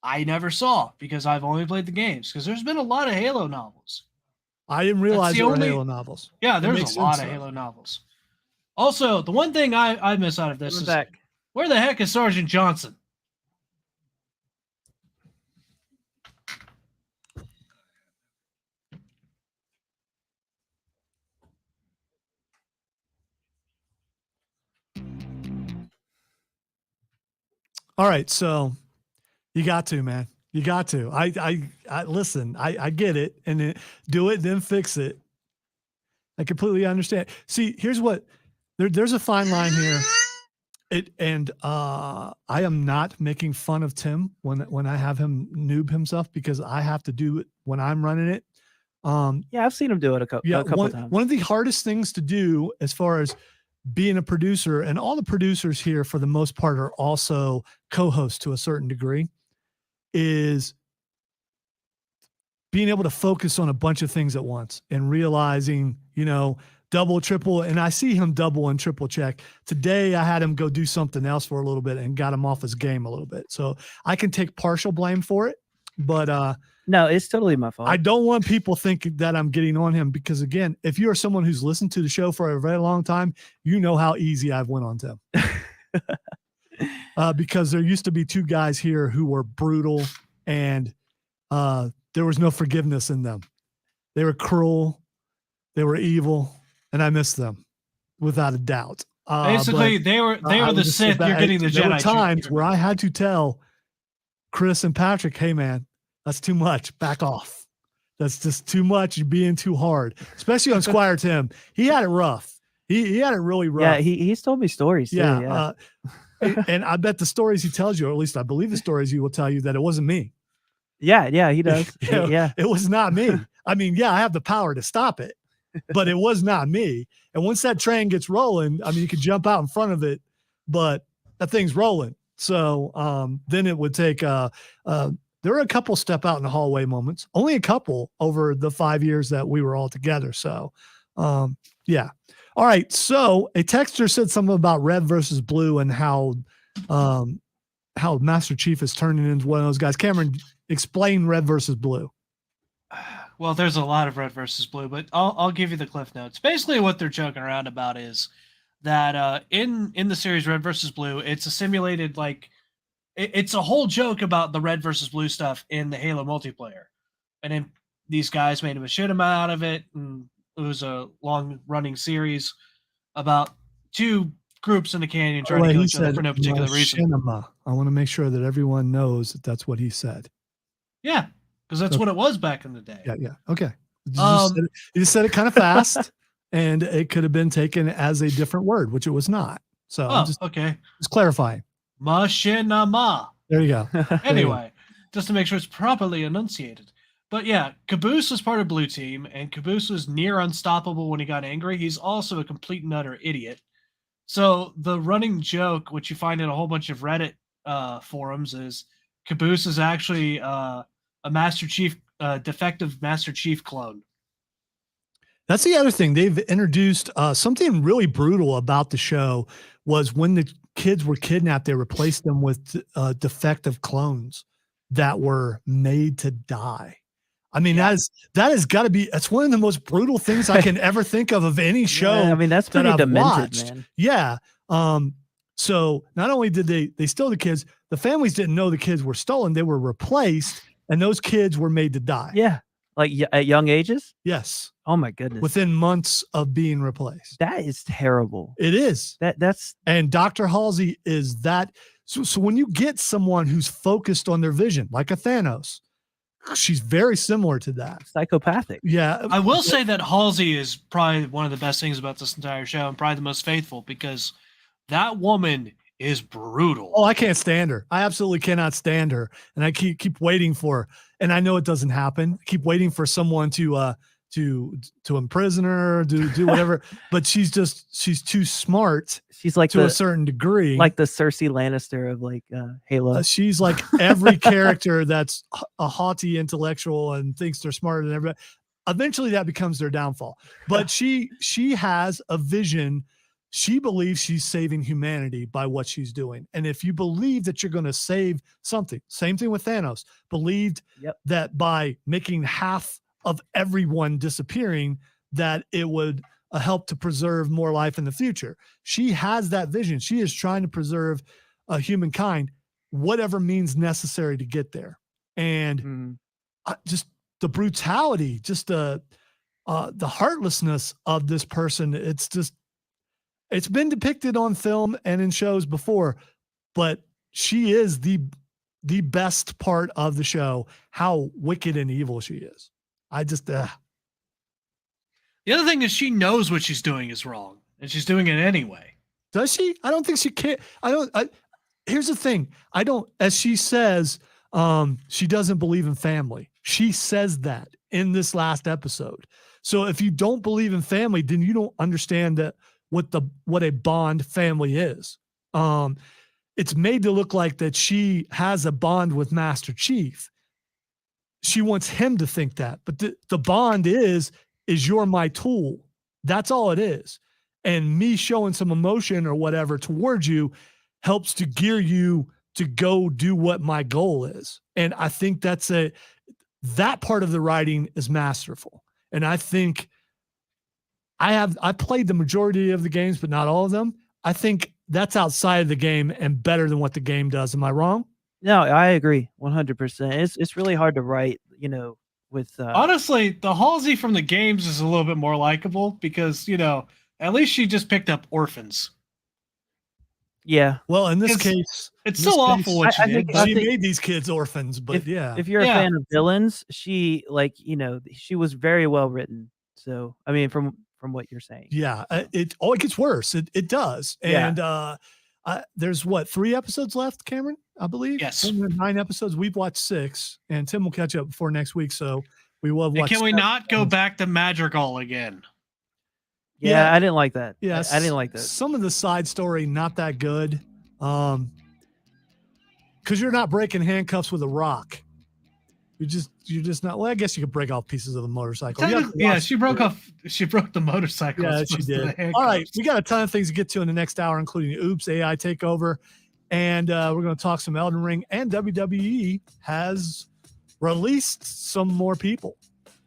I never saw because I've only played the games. Because there's been a lot of Halo novels. I didn't realize there were Halo novels. Yeah, there's a lot of Halo novels. Also, the one thing I miss out of this is where the heck is Sergeant Johnson? All right, so you got to, man. You got to. I listen. I get it, and then do it, then fix it. I completely understand. See, here's what there's a fine line here. I am not making fun of Tim when I have him noob himself because I have to do it when I'm running it. Yeah, I've seen him do it a couple times. One of the hardest things to do as far as being a producer, and all the producers here for the most part are also co-hosts to a certain degree, is being able to focus on a bunch of things at once and realizing, double, triple, and I see him double and triple check. Today, I had him go do something else for a little bit and got him off his game a little bit. So I can take partial blame for it, but no, it's totally my fault. I don't want people thinking that I'm getting on him because, again, if you are someone who's listened to the show for a very long time, you know how easy I've went on Tim. Because there used to be two guys here who were brutal and there was no forgiveness in them. They were cruel. They were evil. And I miss them without a doubt. Basically, they were the Sith. You're getting the Jedi. There were times where I had to tell Chris and Patrick, hey, man, that's too much. Back off. That's just too much. You're being too hard, especially on Squire Tim. He had it rough. He had it really rough. Yeah, he's told me stories too. Yeah. And I bet the stories he tells you, or at least I believe the stories he will tell you, that it wasn't me. Yeah, he does. Yeah. It was not me. I mean, yeah, I have the power to stop it, but it was not me. And once that train gets rolling, I mean, you could jump out in front of it, but that thing's rolling. So then it would take there were a couple step out in the hallway moments, only a couple over the 5 years that we were all together. So yeah. All right. So a texter said something about red versus blue and how Master Chief is turning into one of those guys. Cameron, explain red versus blue. Well, there's a lot of red versus blue, but I'll give you the cliff notes. Basically, what they're joking around about is that in the series Red versus Blue, it's a simulated, like, it's a whole joke about the red versus blue stuff in the Halo multiplayer, and then these guys made a machinima out of it, and it was a long running series about two groups in the canyon trying to kill each other for no particular reason. I want to make sure that everyone knows that that's what he said. Yeah, because that's what it was back in the day. Yeah. Okay. You just said it kind of fast, and it could have been taken as a different word, which it was not. So okay. Just clarifying. Machinima. There you go. Anyway, just to make sure it's properly enunciated. But yeah, Caboose was part of Blue Team, and Caboose was near unstoppable when he got angry. He's also a complete and utter idiot. So the running joke, which you find in a whole bunch of Reddit forums, is Caboose is actually a Master Chief, defective Master Chief clone. That's the other thing. They've introduced something really brutal about the show was when the kids were kidnapped, they replaced them with defective clones that were made to die. I mean, that has got to be, that's one of the most brutal things I can ever think of any show. Yeah, I mean, that's pretty I've demented, watched. man. Yeah. So not only did they steal the kids, the families didn't know the kids were stolen. They were replaced, and those kids were made to die. Yeah. Like at young ages? Yes. Oh my goodness. Within months of being replaced. That is terrible. It is. That's And Dr. Halsey is that. So when you get someone who's focused on their vision, like a Thanos, she's very similar to that. psychopathic. Yeah. I will say that Halsey is probably one of the best things about this entire show, and probably the most faithful, because that woman is brutal. Oh, I can't stand her. I absolutely cannot stand her. And I keep waiting for her. And I know it doesn't happen. I keep waiting for someone to imprison her, do whatever. But she's too smart. She's like to a certain degree, like the Cersei Lannister of like Halo. She's like every character that's a haughty intellectual and thinks they're smarter than everybody. Eventually that becomes their downfall. But she has a vision. She believes she's saving humanity by what she's doing. And if you believe that you're going to save something, same thing with Thanos, believed that by making half of everyone disappearing, that it would help to preserve more life in the future. She has that vision. She is trying to preserve humankind, whatever means necessary to get there. And just the brutality, just the heartlessness of this person. It's been depicted on film and in shows before, but she is the best part of the show, how wicked and evil she is. The other thing is she knows what she's doing is wrong, and she's doing it anyway. Does she? I don't think she can. Here's the thing. As she says, she doesn't believe in family. She says that in this last episode. So if you don't believe in family, then you don't understand that what a bond family is. It's made to look like that she has a bond with Master Chief. She wants him to think that, but the bond is you're my tool. That's all it is. And me showing some emotion or whatever towards you helps to gear you to go do what my goal is. And I think that part of the writing is masterful. And I think I played the majority of the games, but not all of them. I think that's outside of the game and better than what the game does. Am I wrong? No, I agree 100%. It's really hard to write, with honestly, the Halsey from the games is a little bit more likable because, at least she just picked up orphans. Yeah. Well, in this case, it's so awful what she did. She made these kids orphans, but if you're a fan of villains, she she was very well written. So, I mean, from what you're saying. Yeah. It gets worse. It does. And there's 3 episodes left, Cameron, I believe? Yes. 9 episodes. We've watched 6, and Tim will catch up before next week. So we will watch. Can we not go back to Madrigal again? Yeah, I didn't like that. Yeah, I didn't like that. Some of the side story, not that good. Because you're not breaking handcuffs with a rock. You're just not. Well, I guess you could break off pieces of the motorcycle. She broke the motorcycle. Yeah, she did. All right, we got a ton of things to get to in the next hour, including Oops, AI Takeover, and we're going to talk some Elden Ring. And WWE has released some more people.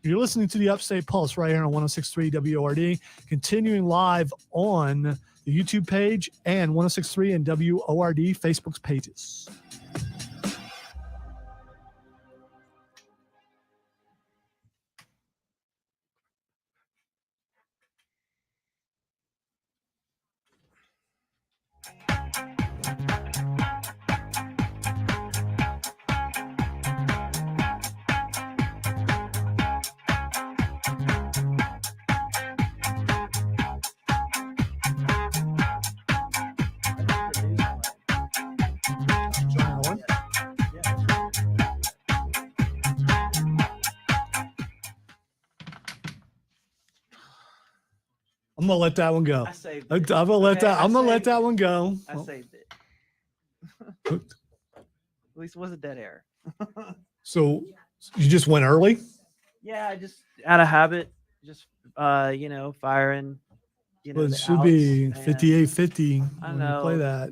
You're listening to the Upstate Pulse right here on 106.3 WORD, continuing live on the YouTube page and 106.3 and WORD Facebook's pages. I'm gonna let that one go. I'm gonna let that one go. I saved it. At least it wasn't dead air. So you just went early? Yeah, I just out of habit, just firing. Well, it should be 58-50. I know. Play that.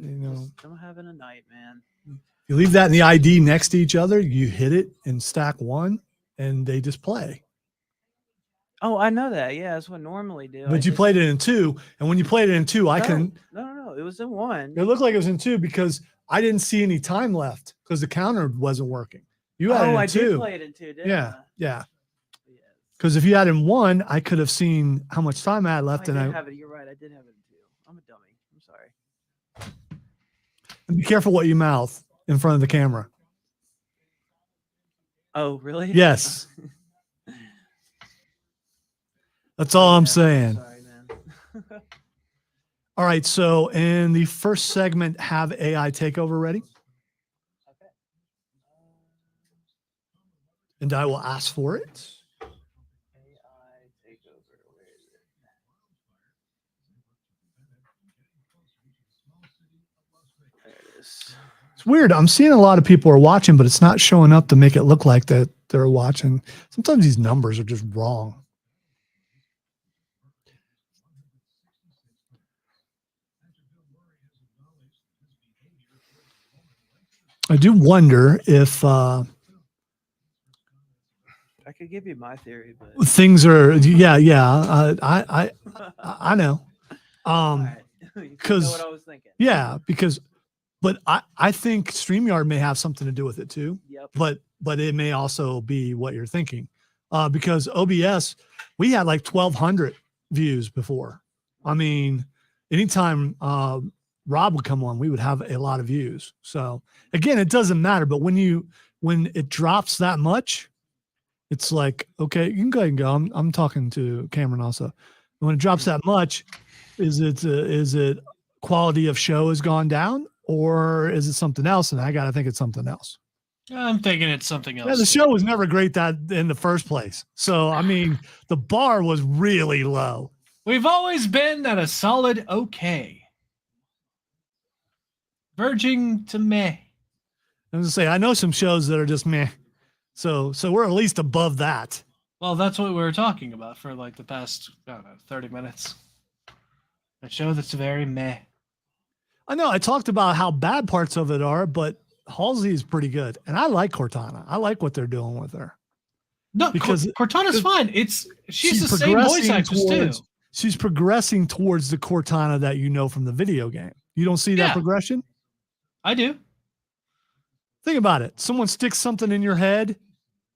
I'm having a night, man. You leave that in the ID next to each other. You hit it and stack one, and they just play. Oh, I know that. Yeah, that's what I normally do. But you played it in 2, and when you played it in 2, I couldn't. No. It was in 1. It looked like it was in 2 because I didn't see any time left because the counter wasn't working. You had it in I 2. did play it in 2, didn't Yeah, I? yeah. Yes. Because if you had it in 1, I could have seen how much time I had left, I and did I. have it. You're right. I did have it in 2. I'm a dummy. I'm sorry. And be careful what you mouth in front of the camera. Oh, really? Yes. That's all I'm Yeah, saying. sorry, man. All right. So in the first segment, have AI Takeover ready. Okay. And I will ask for it. AI Takeover. Where is it? There it is. It's weird. I'm seeing a lot of people are watching, but it's not showing up to make it look like that they're watching. Sometimes these numbers are just wrong. I do wonder if I could give you my theory, but things are. Yeah. I know. all right. You know 'cause- what I was thinking. Yeah, but I think StreamYard may have something to do with it too. Yep. But it may also be what you're thinking. Because OBS, we had like 1,200 views before. I mean, anytime Rob would come on, we would have a lot of views. So again, it doesn't matter. But when it drops that much, it's like, okay, you can go ahead and go. I'm talking to Cameron also. When it drops that much, is it quality of show has gone down, or is it something else? And I got to think it's something else. I'm thinking it's something else. Yeah, the show was never great that in the first place. So, I mean, the bar was really low. We've always been at a solid okay. Verging to meh. I was gonna say, I know some shows that are just meh. So we're at least above that. Well, that's what we were talking about for like the past, I don't know, 30 minutes. A show that's very meh. I know I talked about how bad parts of it are, but Halsey is pretty good. And I like Cortana. I like what they're doing with her. No, Because- Cortana's fine. She's the same voice progressing actress too. She's progressing towards the Cortana that you know from the video game. You don't see that Yeah. progression? I do. Think about it. Someone sticks something in your head,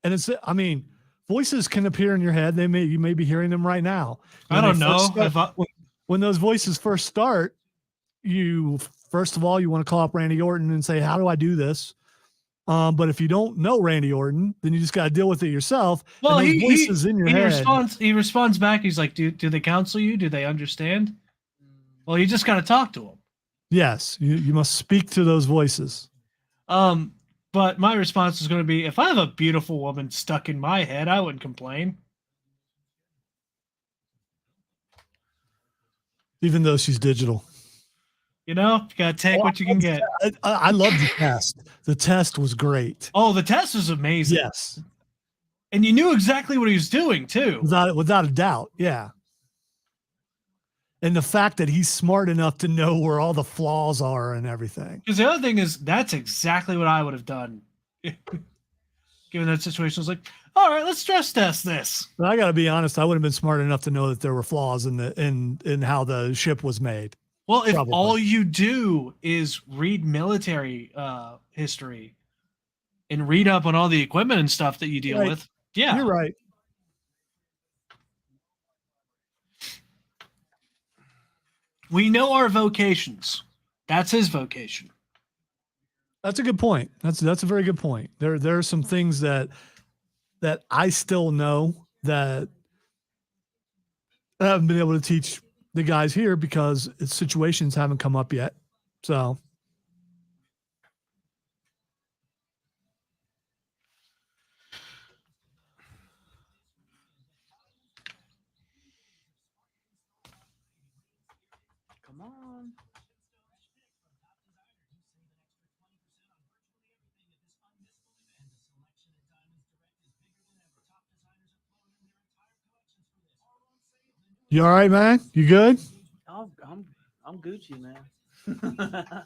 and voices can appear in your head. You may be hearing them right now. I don't know. When those voices first start, first of all, you want to call up Randy Orton and say, how do I do this? But if you don't know Randy Orton, then you just got to deal with it yourself. Well, and those voices in your head. He responds back. He's like, do they counsel you? Do they understand? Well, you just got to talk to them. Yes, you must speak to those voices. But my response is going to be, if I have a beautiful woman stuck in my head, I wouldn't complain. Even though she's digital. You know, you got to take what you can get. I love the test. The test was great. Oh, the test was amazing. Yes. And you knew exactly what he was doing, too. Without a doubt. Yeah. And the fact that he's smart enough to know where all the flaws are and everything. Because the other thing is, that's exactly what I would have done. Given that situation, I was like, all right, let's stress test this. But I got to be honest, I would have been smart enough to know that there were flaws in how the ship was made. Well, if Probably. all you do is read military history and read up on all the equipment and stuff that you deal Right. with, yeah. You're right. We know our vocations. That's his vocation. That's a good point. That's a very good point. There are some things that I still know that I haven't been able to teach the guys here because situations haven't come up yet. So Come on. you all right, man? You good? I'm Gucci, man.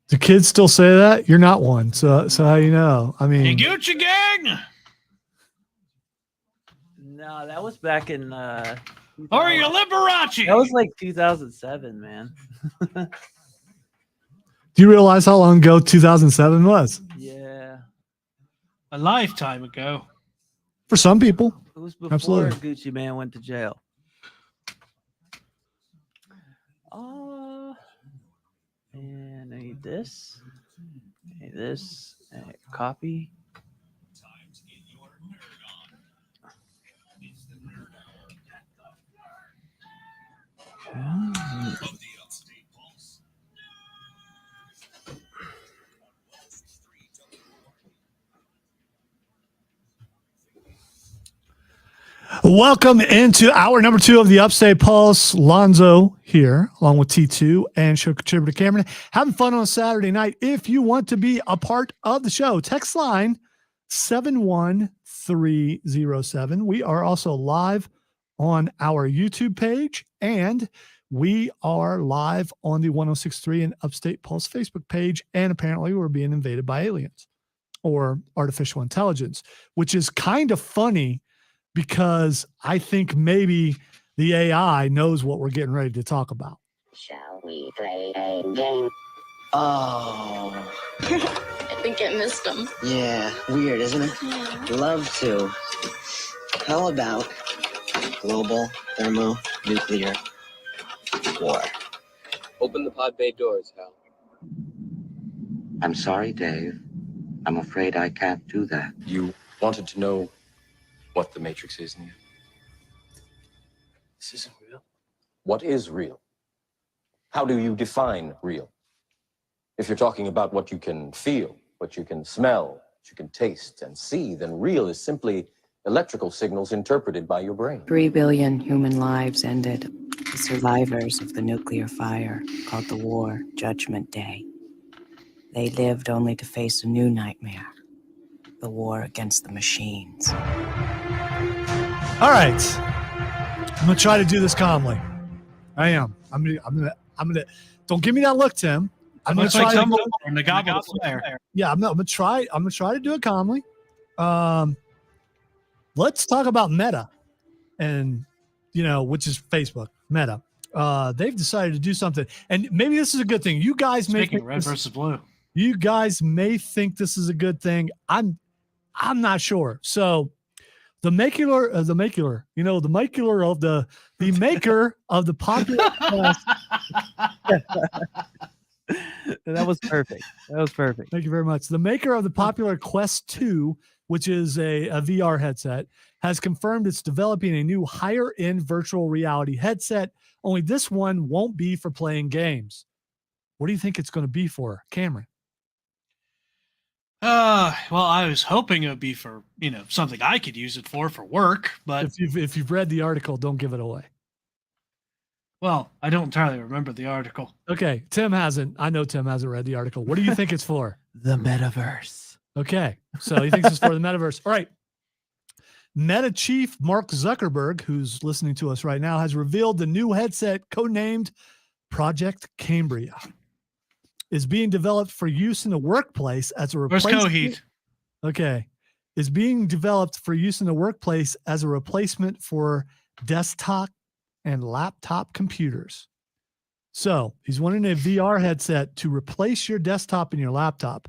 Do kids still say that? You're not one. So how you know? I Hey, mean, Gucci gang! No, that was back in. Or you Liberace? That was like 2007, man. Do you realize how long ago 2007 was? Yeah. A lifetime ago. For some people. It was before Absolutely. Gucci Man went to jail. And I need this. I need this. Copy. Welcome into hour number 2 of the Upstate Pulse. Lonzo here, along with T2 and show contributor Cameron. Having fun on Saturday night. If you want to be a part of the show, text line 71307. We are also live on our YouTube page, and we are live on the 106.3 and Upstate Pulse Facebook page, and apparently we're being invaded by aliens or artificial intelligence, which is kind of funny because I think maybe the AI knows what we're getting ready to talk about. Shall we play a game? Oh, I think I missed him. yeah. Weird, isn't it? Yeah. Love to. How about global thermonuclear war? Open the pod bay doors, Hal. I'm sorry, Dave. I'm afraid I can't do that. You wanted to know what the Matrix is, Neo? This isn't real. What is real? How do you define real? If you're talking about what you can feel, what you can smell, what you can taste and see, then real is simply electrical signals interpreted by your brain. 3 billion human lives ended. The survivors of the nuclear fire called the war Judgment Day. They lived only to face a new nightmare, the war against the machines. All right. I'm going to try to do this calmly. I am. I'm gonna don't give me that look, Tim. I'm going to try to in the Goblet of Fire. Yeah, I'm going to try to do it calmly. Let's talk about Meta, and which is Facebook. Meta. They've decided to do something, and maybe this is a good thing. You guys may Speaking think of red versus blue. You guys may think this is a good thing. I'm not sure. So the maker of the maker of the popular That was perfect. Thank you very much. The maker of the popular Quest 2, which is a VR headset, has confirmed it's developing a new higher-end virtual reality headset, only this one won't be for playing games. What do you think it's going to be for, Cameron? Well, I was hoping it would be for, something I could use it for work, but If you've read the article, don't give it away. well, I don't entirely remember the article. Okay, Tim hasn't. I know Tim hasn't read the article. What do you think it's for? The metaverse. Okay, so he thinks it's for the metaverse. All right. Meta chief Mark Zuckerberg, who's listening to us right now, has revealed the new headset codenamed Project Cambria is being developed for use in the workplace as a Where's replacement. Coheed? Okay, is being developed for use in the workplace as a replacement for desktop and laptop computers. So he's wanting a VR headset to replace your desktop and your laptop.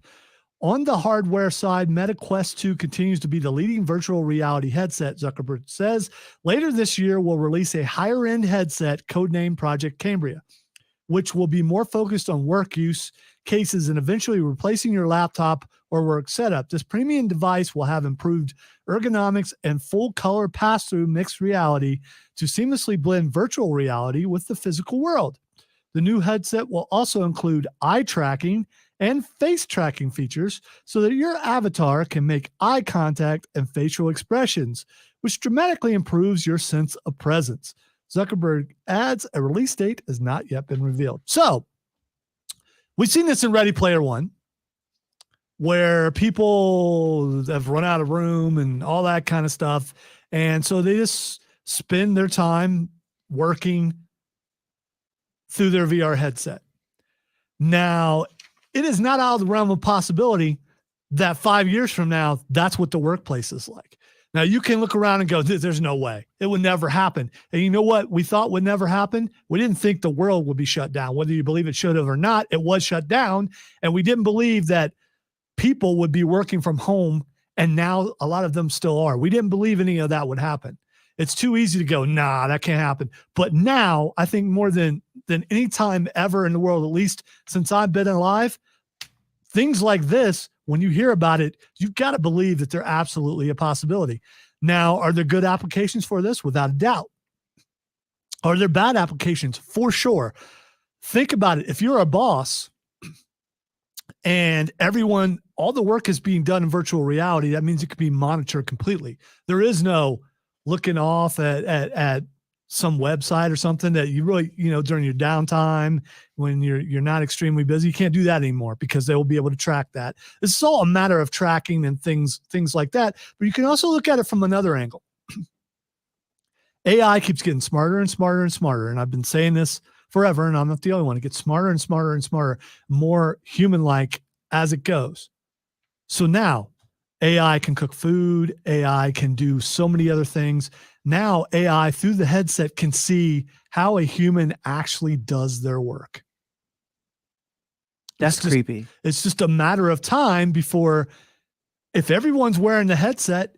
On the hardware side, Meta Quest 2 continues to be the leading virtual reality headset, Zuckerberg says. Later this year, we'll release a higher-end headset codenamed Project Cambria, which will be more focused on work use cases and eventually replacing your laptop or work setup. This premium device will have improved ergonomics and full color pass-through mixed reality to seamlessly blend virtual reality with the physical world. The new headset will also include eye tracking and face tracking features so that your avatar can make eye contact and facial expressions, which dramatically improves your sense of presence. Zuckerberg adds a release date has not yet been revealed. So we've seen this in Ready Player One, where people have run out of room and all that kind of stuff. And so they just spend their time working through their VR headset. Now, it is not out of the realm of possibility that 5 years from now, that's what the workplace is like. Now you can look around and go, there's no way. It would never happen. And you know what we thought would never happen? We didn't think the world would be shut down. Whether you believe it should have or not, it was shut down. And we didn't believe that people would be working from home. And now a lot of them still are. We didn't believe any of that would happen. It's too easy to go, nah, that can't happen. But now I think more than any time ever in the world, at least since I've been alive, things like this, when you hear about it, you've got to believe that they're absolutely a possibility. Now, are there good applications for this? Without a doubt. Are there bad applications? For sure. Think about it. If you're a boss and all the work is being done in virtual reality, that means it can be monitored completely. There is no looking off at some website or something that you really, during your downtime when you're not extremely busy, you can't do that anymore because they will be able to track that. This is all a matter of tracking and things like that. But you can also look at it from another angle. AI keeps getting smarter and smarter and smarter. And I've been saying this forever, and I'm not the only one. It gets smarter and smarter and smarter, more human-like as it goes. So now AI can cook food. AI can do so many other things. Now AI through the headset can see how a human actually does their work. That's creepy. It's just a matter of time before, if everyone's wearing the headset,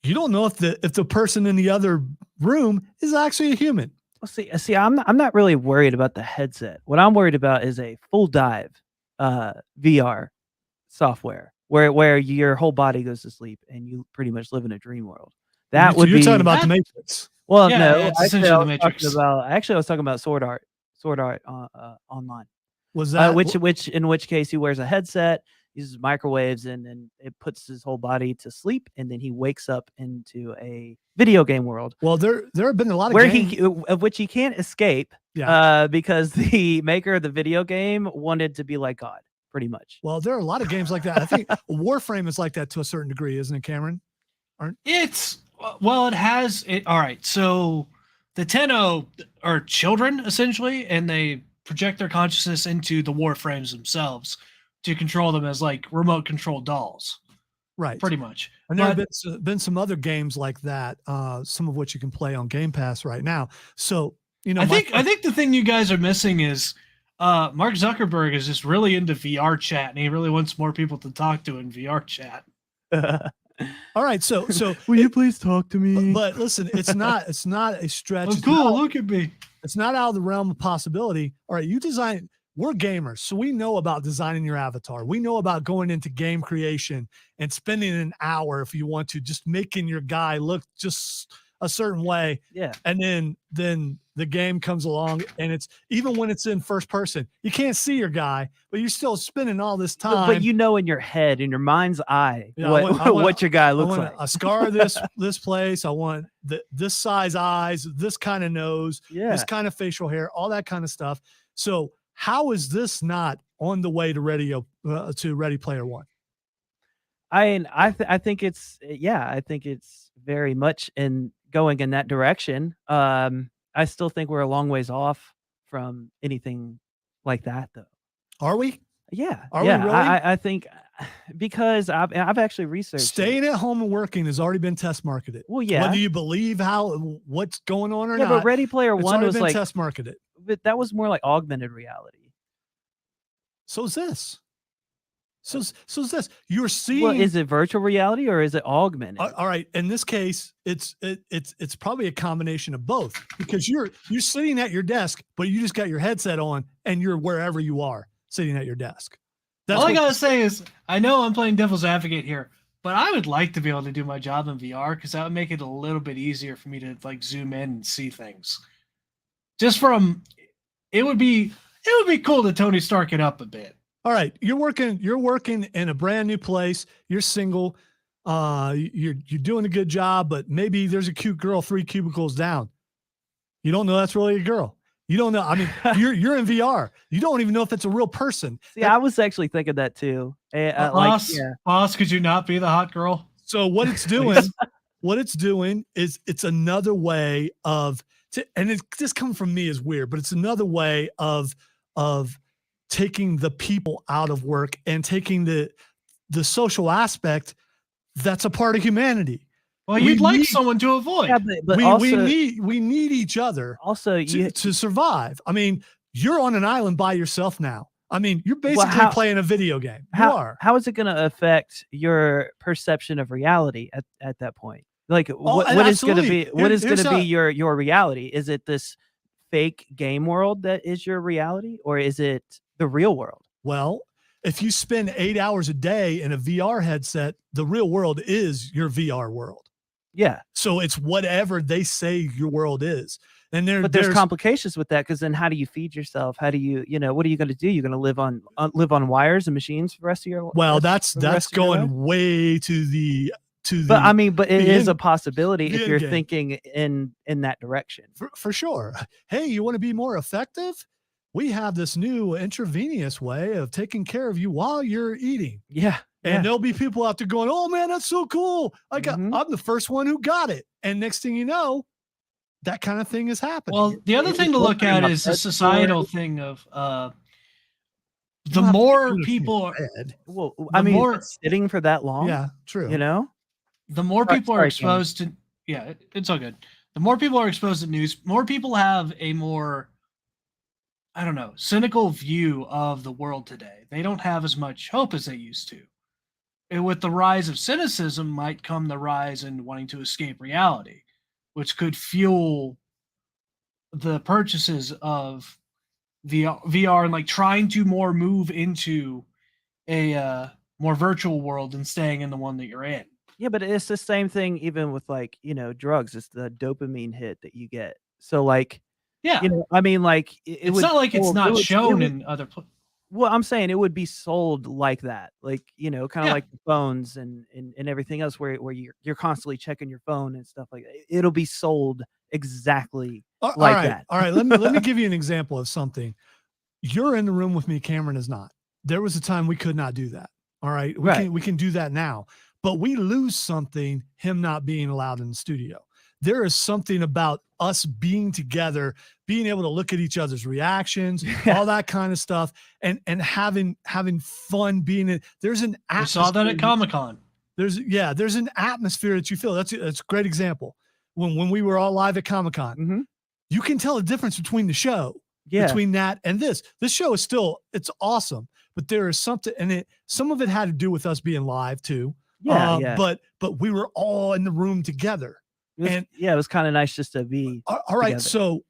you don't know if the person in the other room is actually a human. Well, see, I'm not really worried about the headset. What I'm worried about is a full dive VR software where your whole body goes to sleep and you pretty much live in a dream world. You're talking about the Matrix. Well, yeah, no, it's essentially the Matrix. I was talking about Sword Art Online. Was that in which case he wears a headset, uses microwaves, and then it puts his whole body to sleep, and then he wakes up into a video game world. Well, there have been a lot of of which he can't escape, because the maker of the video game wanted to be like God, pretty much. Well, there are a lot of games like that. I think Warframe is like that to a certain degree, isn't it, Cameron? It has it. All right. So the Tenno are children essentially, and they project their consciousness into the Warframes themselves to control them as like remote control dolls. Right. Pretty much. And there have been some other games like that, some of which you can play on Game Pass right now. So, I think the thing you guys are missing is Mark Zuckerberg is just really into VR chat, and he really wants more people to talk to in VR chat. All right, so will you please talk to me? But listen, it's not a stretch. Oh, cool. Look at me. It's not out of the realm of possibility. All right, we're gamers, so we know about designing your avatar. We know about going into game creation and spending an hour, if you want to, just making your guy look just a certain way. Yeah. And then the game comes along, and it's even when it's in first person, you can't see your guy, but you're still spending all this time. But in your head, in your mind's eye, what your guy looks like. A scar this place. I want this size eyes, this kind of nose, this kind of facial hair, all that kind of stuff. So how is this not on the way to Ready Player One? I think it's very much going in that direction. I still think we're a long ways off from anything like that, though. Are we? Yeah. Are we really? I think because I've actually researched staying at home and working has already been test marketed. Well, yeah. Whether you believe what's going on or not. But Ready Player One was like test marketed. But that was more like augmented reality. So is this. So is this. You're seeing. Well, is it virtual reality or is it augmented? All right. In this case, it's probably a combination of both, because you're sitting at your desk, but you just got your headset on and you're wherever you are sitting at your desk. All I gotta say is, I know I'm playing devil's advocate here, but I would like to be able to do my job in VR, because that would make it a little bit easier for me to like zoom in and see things. It would be cool to Tony Stark it up a bit. All right, you're working in a brand new place. You're single. You're doing a good job, but maybe there's a cute girl 3 cubicles down. You don't know that's really a girl. You don't know. I mean, you're in VR. You don't even know if it's a real person. See, I was actually thinking that too. Boss, could you not be the hot girl? So what it's doing is it's another way and this coming from me is weird, but it's another way of taking the people out of work and taking the social aspect that's a part of humanity. Well, We you'd like need- someone to avoid. Yeah, but we also, need each other also to survive. I mean, you're on an island by yourself now. I mean, you're basically how- playing a video game. You how, are. how is it going to affect your perception of reality at that point? Like, and what is going to be absolutely. Here's how- your reality? Is it this fake game world that is your reality, or is it the real world? Well, if you spend 8 hours a day in a VR headset, the real world is your VR world. Yeah, So it's whatever they say your world is. And but there's complications with that, because then how do you feed yourself? How do you, what are you going to do? You're going to live on wires and machines for the rest of your life? well, that's for the rest of your life? going way to the But I mean, but it the is a end- possibility the if end you're game. thinking in that direction. for sure. Hey, you want to be more effective? We have this new intravenous way of taking care of you while you're eating. Yeah. And there'll be people out there going, "Oh man, that's so cool! I'm the first one who got it." And next thing you know, that kind of thing is happening. Well, the other thing to look at is the societal thing of You the don't have to more do it people, bad. Well, the I mean, more- sitting for that long. Yeah, true. the more Sorry- people are sorry, exposed to, it's all good. The more people are exposed to news, more people have a more, I don't know, cynical view of the world today. They don't have as much hope as they used to. And with the rise of cynicism might come the rise in wanting to escape reality, which could fuel the purchases of VR and like trying to more move into a more virtual world than staying in the one that you're in. Yeah, but it's the same thing even with like, drugs. It's the dopamine hit that you get. So like, Yeah, I mean, like it it's would not like it's sold- not it would- shown it would- in other places. Well, I'm saying it would be sold like that, like kind of Yeah. like the phones and everything else, where you're constantly checking your phone and stuff like that. It'll be sold exactly All like right, that. all right. Let me give you an example of something. You're in the room with me. Cameron is not. There was a time we could not do that. All right, Right. we can do that now, but we lose something. Him not being allowed in the studio. There is something about us being together, being able to look at each other's reactions, all that kind of stuff, and having fun being in. There's an We saw that at atmosphere- Comic-Con. there's an atmosphere that you feel. That's a great example. When we were all live at Comic-Con, Mhm. you can tell the difference between the show, Yeah. between that and this. This show is still, it's awesome, but there is something, and some of it had to do with us being live too. Yeah. But we were all in the room together. It was kind of nice just to be. All right, together. so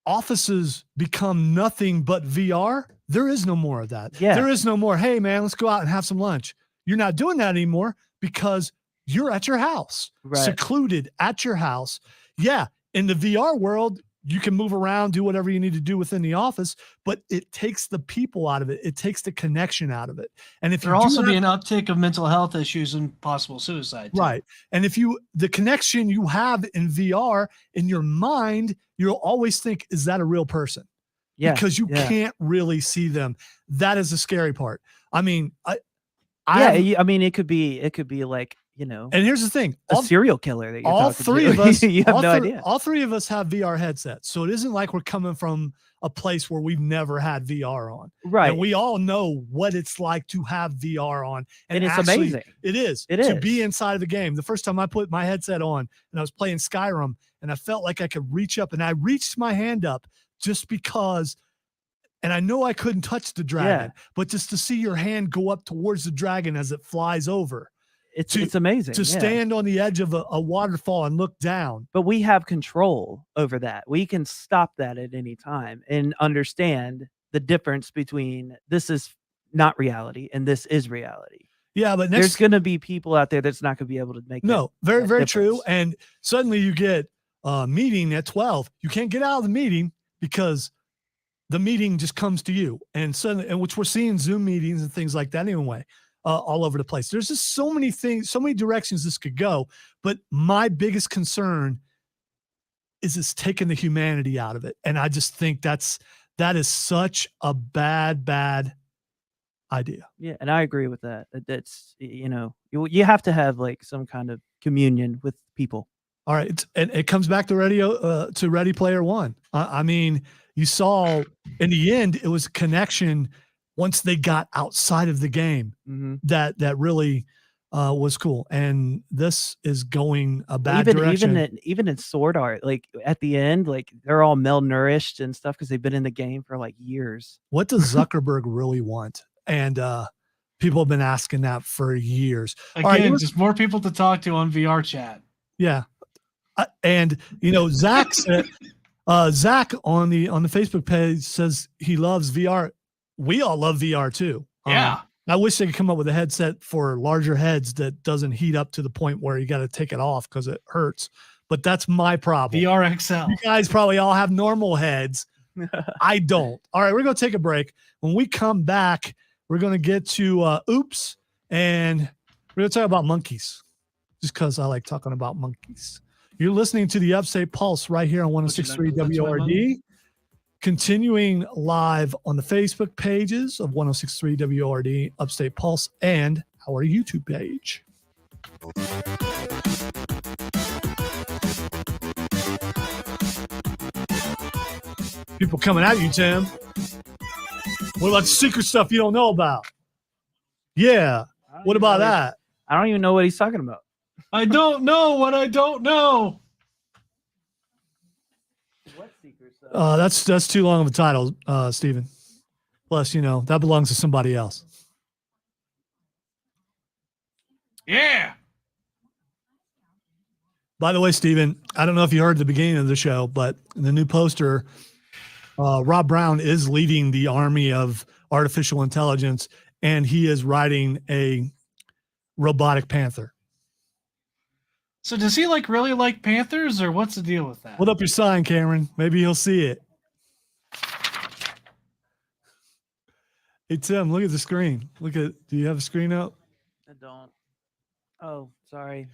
offices become nothing but VR. There is no more of that. Yeah. There is no more, hey man, let's go out and have some lunch. You're not doing that anymore because you're at your house, Right. secluded at your house. Yeah, in the VR world, you can move around, do whatever you need to do within the office, but it takes the people out of it. It takes the connection out of it. And if There'll you do also have- be an uptick of mental health issues and possible suicide. too. right. And if the connection you have in VR in your mind, you'll always think, is that a real person? Yeah. Because you yeah. can't really see them. That is the scary part. I mean, I mean, it could be like, and here's the thing. a serial killer that you're all talking three to. of us, you have all no three- idea. All three of us have VR headsets. So it isn't like we're coming from a place where we've never had VR on. Right. And we all know what it's like to have VR on. And it's actually, amazing. It is. It to is. be inside of the game. The first time I put my headset on and I was playing Skyrim and I felt like I could reach up, and I reached my hand up just because, and I know I couldn't touch the dragon, but just to see your hand go up towards the dragon as it flies over, It's amazing. to yeah. stand on the edge of a waterfall and look down. But we have control over that. We can stop that at any time and understand the difference between this is not reality and this is reality. Yeah, but There's next, going to be people out there that's not going to be able to make no, very, that very true. difference. And suddenly you get a meeting at 12. You can't get out of the meeting because the meeting just comes to you. And suddenly, and which we're seeing Zoom meetings and things like that anyway, all over the place. There's just so many things, so many directions this could go. But my biggest concern is it's taking the humanity out of it. And I just think that is such a bad idea. Yeah, and I agree with that. That's you have to have like some kind of communion with people. All right, and it comes back to Ready Player One. I mean, you saw in the end it was a connection once they got outside of the game Mm-hmm. that really was cool. And this is going a bad even direction. even in Sword Art, like at the end, like they're all malnourished and stuff because they've been in the game for like years. What does Zuckerberg really want? And people have been asking that for years. Again, All right, just more people to talk to on VR chat. yeah. And Zach said, Zach on the Facebook page says he loves VR. We all love VR too. Yeah. I wish they could come up with a headset for larger heads that doesn't heat up to the point where you got to take it off because it hurts. But that's my problem. VR XL. You guys probably all have normal heads. I don't. All right, we're going to take a break. When we come back, we're going to get to Oops, and we're going to talk about monkeys, just because I like talking about monkeys. You're listening to the Upstate Pulse right here on 106.3 WRD. Continuing live on the Facebook pages of 106.3 WRD, Upstate Pulse, and our YouTube page. People coming at you, Tim. What about the secret stuff you don't know about? Yeah. What about that? I don't even know what he's talking about. I don't know what I don't know. What secret stuff? That's too long of a title, Steven. Plus, that belongs to somebody else. Yeah. By the way, Steven, I don't know if you heard the beginning of the show, but in the new poster, Rob Brown is leading the army of artificial intelligence, and he is riding a robotic panther. So does he really like Panthers, or what's the deal with that? Hold up your sign, Cameron. Maybe he'll see it. Hey, Tim, look at the screen. Do you have a screen up? I don't. Oh, sorry.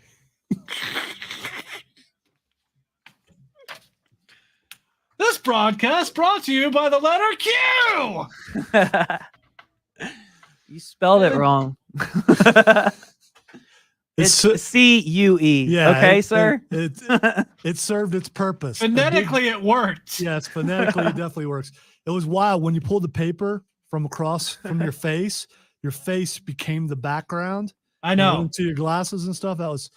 This broadcast brought to you by the letter Q. You spelled it wrong. It's C-U-E. Yeah. Okay, sir? It served its purpose. Phonetically, it worked. Yes, phonetically, it definitely works. It was wild when you pulled the paper from across from your face became the background. I know. Into your glasses and stuff. That was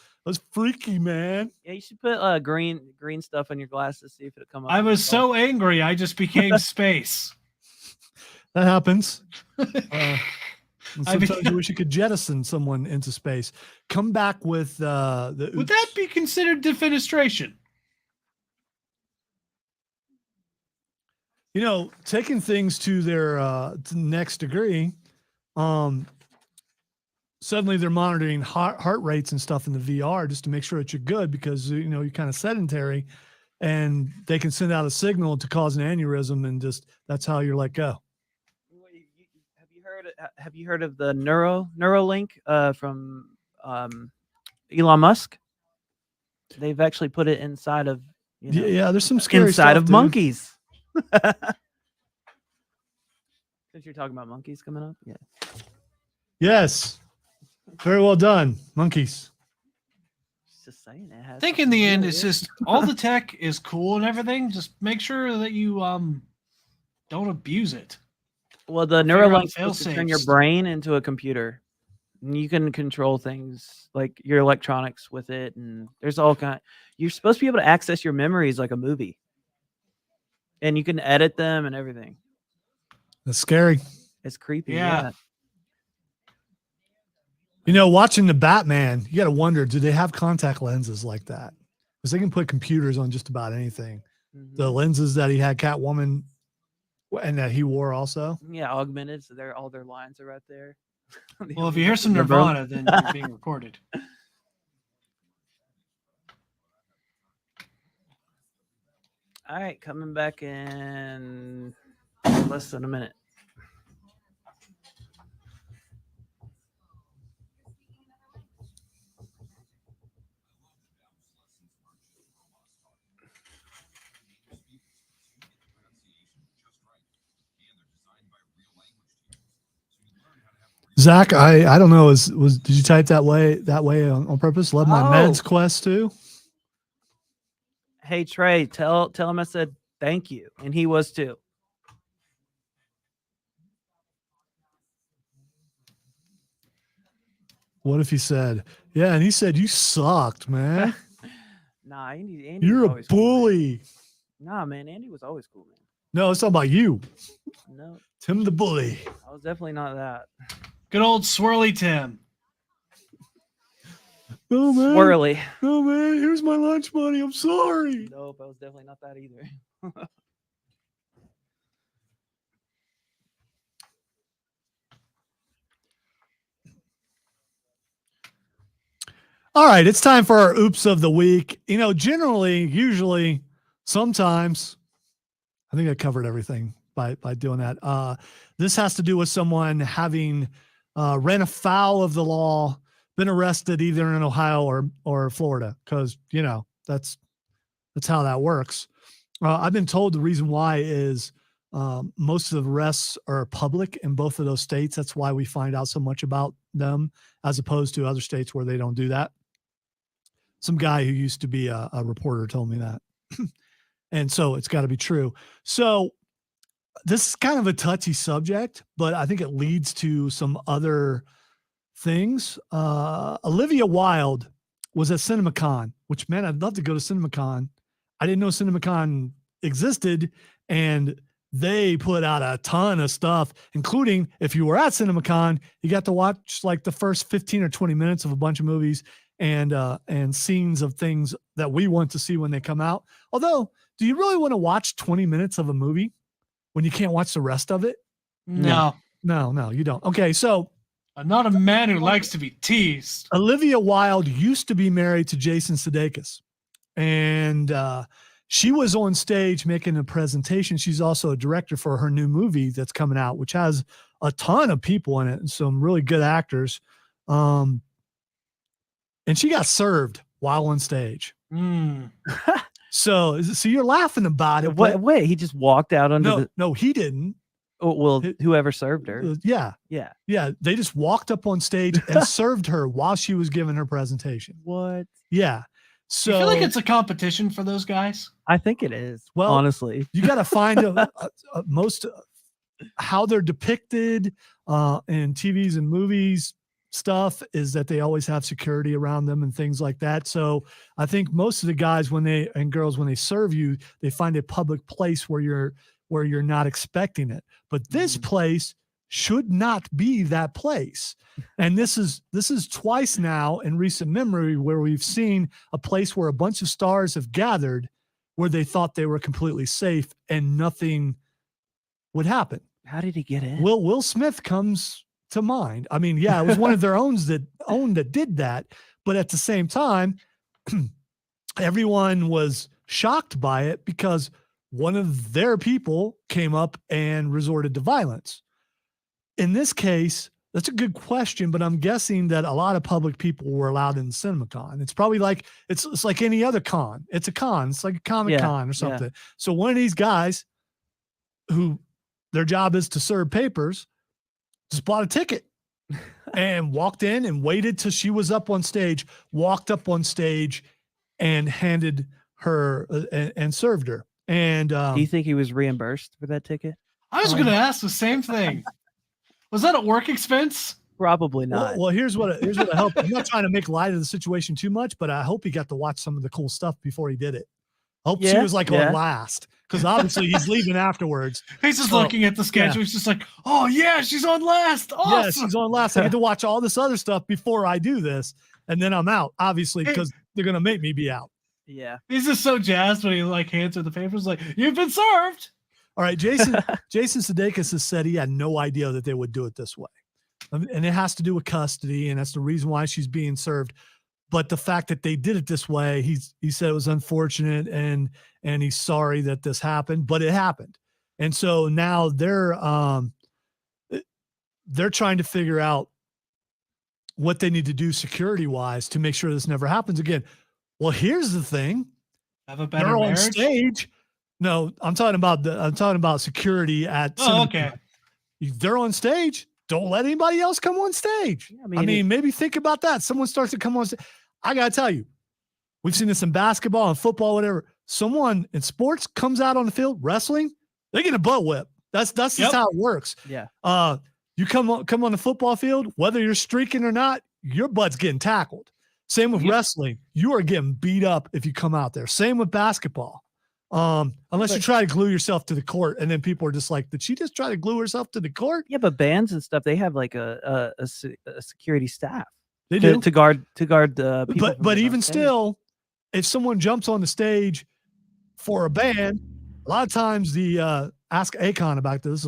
freaky, man. Yeah, you should put green stuff on your glasses, see if it'll come up. I was so angry, I just became space. That happens. Sometimes you wish you could jettison someone into space. Come back with the. Would that be considered defenestration? Taking things to their to the next degree. Suddenly they're monitoring heart rates and stuff in the VR just to make sure that you're good, because you're kind of sedentary, and they can send out a signal to cause an aneurysm, and just that's how you're let go. Have you heard of the Neuralink from Elon Musk? They've actually put it inside of yeah. There's some scary inside stuff, of dude. monkeys. Since you're talking about monkeys coming up, yeah. Yes, very well done, monkeys. Just saying, it has. I think in the end, it's just all the tech is cool and everything. Just make sure that you don't abuse it. Well, the Figure out Neuralink is supposed to turn your fail-safes. brain into a computer. And you can control things like your electronics with it, and there's all kind. You're supposed to be able to access your memories like a movie, and you can edit them and everything. That's scary. It's creepy. Yeah. Watching the Batman, you got to wonder, do they have contact lenses like that? Because they can put computers on just about anything. Mhm. The lenses that he had Catwoman and that he wore also. Yeah, augmented, so all their lines are right there. Well, if you hear some They're broke. Nirvana, then you're being recorded. All right, coming back in less than a minute. Zach, I don't know. Did you type that way on purpose? Love my meds quest too. Hey Trey, tell him I said thank you, and he was too. What if he said, yeah, and he said, you sucked, man. Nah, Andy You're was a always cool, man. bully. Nah, man, Andy was always cool, man. No, it's not about you. No, Tim the bully. I was definitely not that. Good old Swirly Tim. No, man. Swirly. No, man. Here's my lunch money. I'm sorry. Nope, I was definitely not that either. All right, it's time for our oops of the week. You know, generally, usually, sometimes, I think I covered everything by doing that. This has to do with someone having ran afoul of the law, been arrested either in Ohio or Florida, because you know that's how that works. I've been told the reason why is most of the arrests are public in both of those states. That's why we find out so much about them, as opposed to other states where they don't do that. Some guy who used to be a reporter told me that. And so it's got to be true. So this is kind of a touchy subject, but I think it leads to some other things. Olivia Wilde was at CinemaCon, which, man, I'd love to go to CinemaCon. I didn't know CinemaCon existed, and they put out a ton of stuff, including if you were at CinemaCon, you got to watch like the first 15 or 20 minutes of a bunch of movies and scenes of things that we want to see when they come out. Although, do you really want to watch 20 minutes of a movie when you can't watch the rest of it? No. No, you don't. Okay, so I'm not a man who likes to be teased. Olivia Wilde used to be married to Jason Sudeikis, and she was on stage making a presentation. She's also a director for her new movie that's coming out, which has a ton of people in it and some really good actors. And she got served while on stage. So you're laughing about it. Wait, he just walked out under No, he didn't. Oh, well, whoever served her. Yeah. They just walked up on stage and served her while she was giving her presentation. What? Yeah. So I feel like it's a competition for those guys. I think it is. Well, honestly, you got to find most how they're depicted in TVs and movies. Stuff is that they always have security around them and things like that. So I think most of the guys and girls when they serve you, they find a public place where you're not expecting it. But this place should not be that place. And this is twice now in recent memory where we've seen a place where a bunch of stars have gathered where they thought they were completely safe and nothing would happen. How did he get in? Will Smith comes to mind. I mean, yeah, it was one of their own that did that, but at the same time, everyone was shocked by it because one of their people came up and resorted to violence. In this case, that's a good question, but I'm guessing that a lot of public people were allowed in CinemaCon. It's probably like it's like any other con. It's a con. It's like a Comic Con or something. Yeah. So one of these guys who their job is to serve papers just bought a ticket and walked in and waited till she was up on stage, walked up on stage and handed her and served her. And do you think he was reimbursed for that ticket? I was going to ask the same thing. Was that a work expense? Probably not. Well, here's what I hope. I'm not trying to make light of the situation too much, but I hope he got to watch some of the cool stuff before he did it. I hope she was like on last, because obviously he's leaving afterwards. He's just looking at the schedule. He's just like, oh yeah, she's on last. Awesome. Yeah, she's on last. I get to watch all this other stuff before I do this, and then I'm out, obviously, because they're gonna make me be out. Yeah. He's just so jazzed when he like hands her the papers, like, you've been served. All right, Jason Sudeikis has said he had no idea that they would do it this way, and it has to do with custody, and that's the reason why she's being served. But the fact that they did it this way, he said it was unfortunate, and he's sorry that this happened, but it happened. And so now they're trying to figure out what they need to do security-wise to make sure this never happens again. Well, here's the thing. Have a better They're marriage? on stage. No, I'm talking about security at okay. They're on stage. Don't let anybody else come on stage. I mean, maybe think about that. Someone starts to come on stage. I got to tell you, we've seen this in basketball and football, whatever. Someone in sports comes out on the field, wrestling, they get a butt whip. That's just how it works. Yeah. You come on the football field, whether you're streaking or not, your butt's getting tackled. Same with wrestling. You are getting beat up if you come out there. Same with basketball. Unless you try to glue yourself to the court, and then people are just like, did she just try to glue herself to the court? Yeah, but bands and stuff, they have like a security staff. They do to guard the people. But even still, if someone jumps on the stage for a band, a lot of times the ask Akon about this.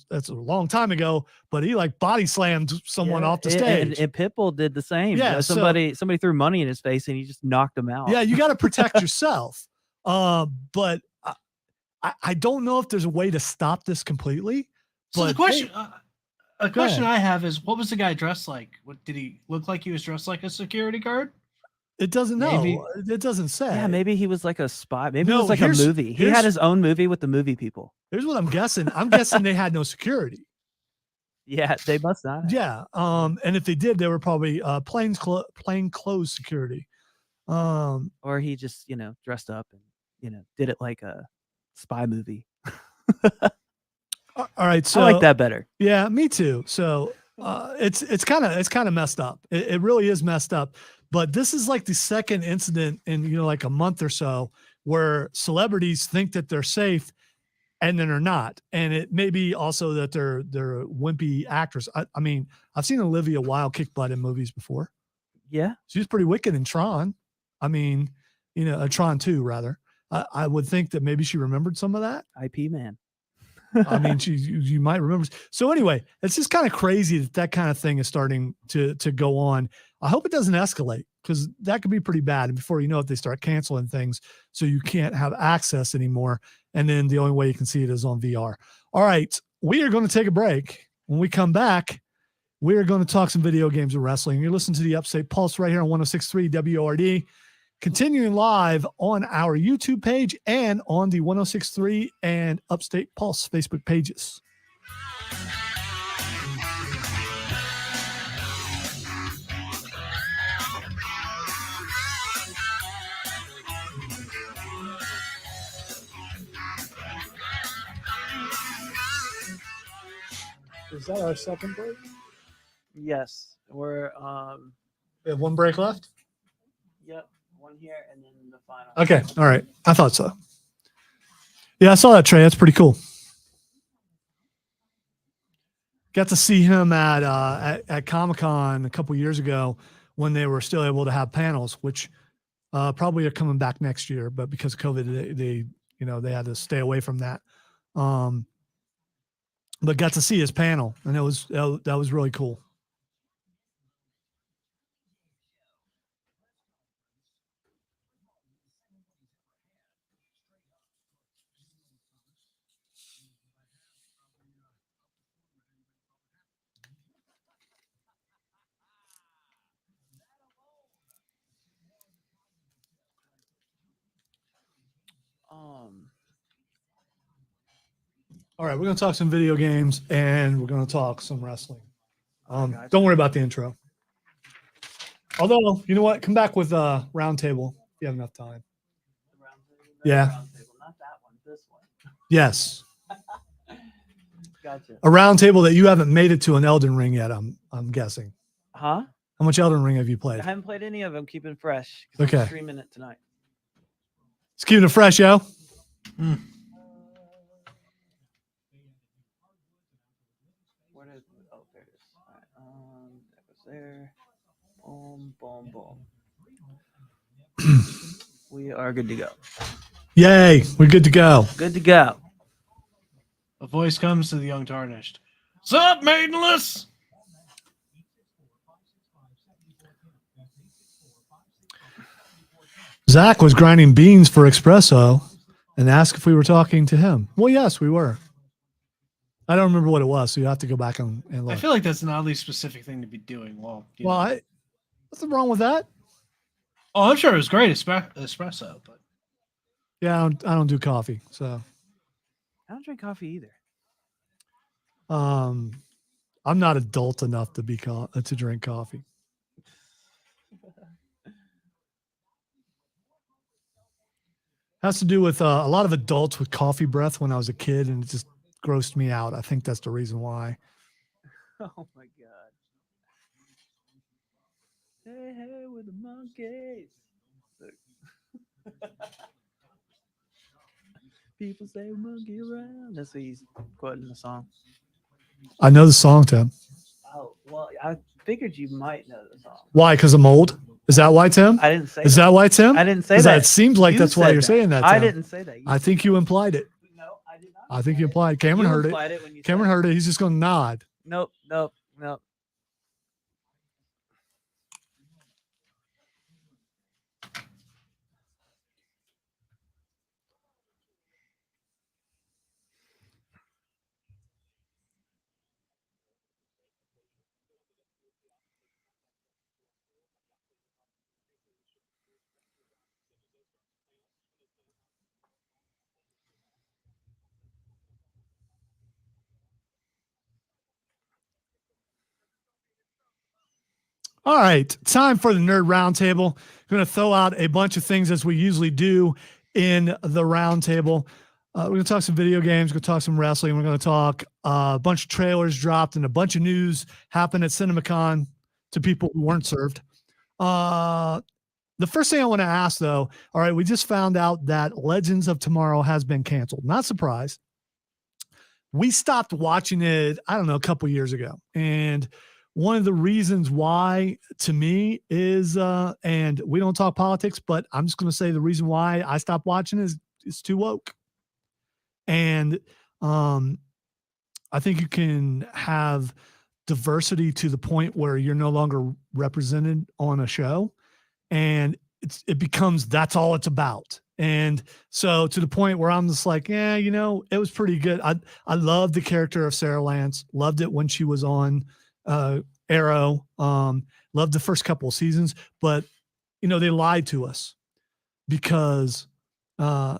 That's a long time ago, but he like body slammed someone off the stage. And Pitbull did the same. Yeah, somebody threw money in his face and he just knocked him out. Yeah, you got to protect yourself. But I don't know if there's a way to stop this completely. So but the question, a question I have is, what was the guy dressed like? What did he look like? He was dressed like a security guard? It doesn't know. Maybe. It doesn't say. Yeah, maybe he was like a spy. Maybe it No, was like a movie. He had his own movie with the movie people. Here's what I'm guessing. I'm guessing they had no security. Yeah, they must not have. Yeah. And if they did, they were probably plain clothes security. Or he just, dressed up and, did it like a spy movie. All right. So I like that better. Yeah, me too. So it's kind of messed up. It really is messed up. But this is like the second incident in, like a month or so where celebrities think that they're safe and then they're not. And it may be also that they're wimpy actors. I mean, I've seen Olivia Wilde kick butt in movies before. Yeah. She was pretty wicked in Tron. I mean, Tron 2 rather. I would think that maybe she remembered some of that. IP man. I mean, you might remember. So anyway, it's just kind of crazy that kind of thing is starting to go on. I hope it doesn't escalate, because that could be pretty bad. And before you know it, they start canceling things so you can't have access anymore. And then the only way you can see it is on VR. All right, we are going to take a break. When we come back, we are going to talk some video games and wrestling. You're listening to the Upstate Pulse right here on 106.3 WORD. Continuing live on our YouTube page and on the 106.3 and Upstate Pulse Facebook pages. Is that our second break? Yes. We're We have one break left? Yep. One here and then the final. Okay. All right. I thought so. Yeah, I saw that, Trey. That's pretty cool. Got to see him at Comic-Con a couple years ago when they were still able to have panels, which probably are coming back next year, but because of COVID, they had to stay away from that. But got to see his panel, and that was really cool. All right, we're going to talk some video games and we're going to talk some wrestling. Don't worry about the intro. Although, you know what? Come back with Roundtable if you have enough time. Yeah. Not that one, this one. Yes. Gotcha. A Roundtable that you haven't made it to an Elden Ring yet, I'm guessing. Huh? How much Elden Ring have you I played? haven't played any of them. Keeping fresh. 'Cause Okay. I'm streaming it tonight. It's keeping it fresh, yo. Where did? Oh, there it is. All right. That was there. Boom, boom, boom. We are good to go. Yay, we're good to go. Good to go. A voice comes to the young tarnished. Sup, maidenless? Zach was grinding beans for espresso and asked if we were talking to him. Well, yes, we were. I don't remember what it was, so you have to go back and look. I feel like that's an oddly specific thing to be doing. Well, nothing wrong with that. I'm sure it was great espresso, but Yeah, I don't do coffee, so I don't drink coffee either. I'm not adult enough to to drink coffee. Has to do with a lot of adults with coffee breath when I was a kid, and it just grossed me out. I think that's the reason why. Oh my god. Hey, hey, with the monkeys. People say monkey around. That's what he's quoting the song. I know the song, Tim. Oh, well, I figured you might know the song. Why? Because I'm old? Is that why, Tim? I didn't say Is that why, Tim? I didn't say 'Cause that. It seems like You that's why said you're that. saying that, I Tim. didn't say that. I think you implied it. No, I did not. I think you implied. Cameron You heard it. implied it when you Cameron said heard it. He's just going to nod. Nope. All right, time for the Nerd Roundtable. We're going to throw out a bunch of things as we usually do in the Roundtable. We're going to talk some video games. We're going to talk some wrestling. We're going to talk a bunch of trailers dropped and a bunch of news happened at CinemaCon to people who weren't served. The first thing I want to ask, though, all right, we just found out that Legends of Tomorrow has been canceled. Not surprised. We stopped watching it, I don't know, a couple years ago. And one of the reasons why, to me, is, and we don't talk politics, but I'm just going to say the reason why I stopped watching is it's too woke. And I think you can have diversity to the point where you're no longer represented on a show, and it becomes that's all it's about. And so to the point where I'm just like, yeah, you know, it was pretty good. I loved the character of Sarah Lance. Loved it when she was on Arrow. Loved the first couple of seasons, but you know, they lied to us because of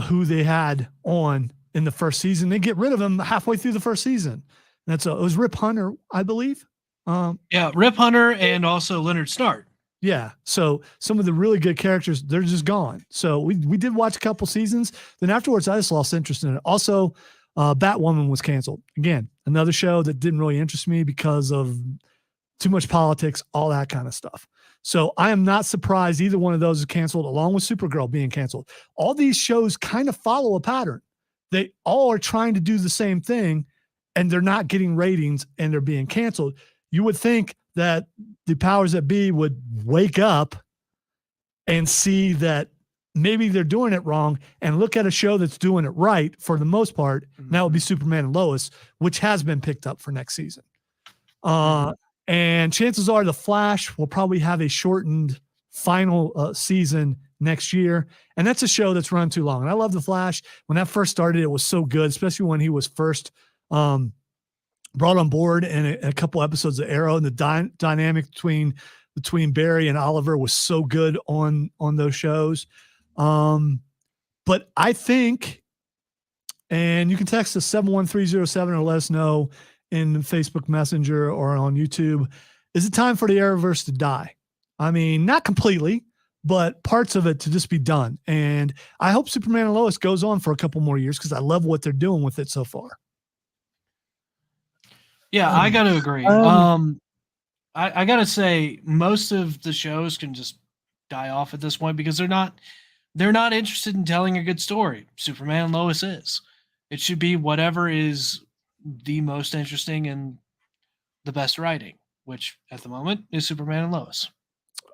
who they had on in the first season. They get rid of him halfway through the first season. It was Rip Hunter, I believe. Yeah, Rip Hunter and also Leonard Snart. Yeah. So some of the really good characters, they're just gone. So we did watch a couple seasons. Then afterwards, I just lost interest in it. Also, Batwoman was canceled. Again, another show that didn't really interest me because of too much politics, all that kind of stuff. So I am not surprised either one of those is canceled, along with Supergirl being canceled. All these shows kind of follow a pattern. They all are trying to do the same thing, and they're not getting ratings, and they're being canceled. You would think that the powers that be would wake up and see that maybe they're doing it wrong and look at a show that's doing it right for the most part. And that would be Superman and Lois, which has been picked up for next season. And chances are The Flash will probably have a shortened final season next year. And that's a show that's run too long. And I love The Flash. When that first started, it was so good, especially when he was first brought on board in a couple episodes of Arrow, and the dynamic between Barry and Oliver was so good on those shows. But I think, and you can text us 71307 or let us know in Facebook Messenger or on YouTube, is it time for the Arrowverse to die? I mean, not completely, but parts of it to just be done. And I hope Superman and Lois goes on for a couple more years because I love what they're doing with it so far. Yeah, I got to agree. I got to say most of the shows can just die off at this point because they're not interested in telling a good story. Superman and Lois is. It should be whatever is the most interesting and the best writing, which at the moment is Superman and Lois.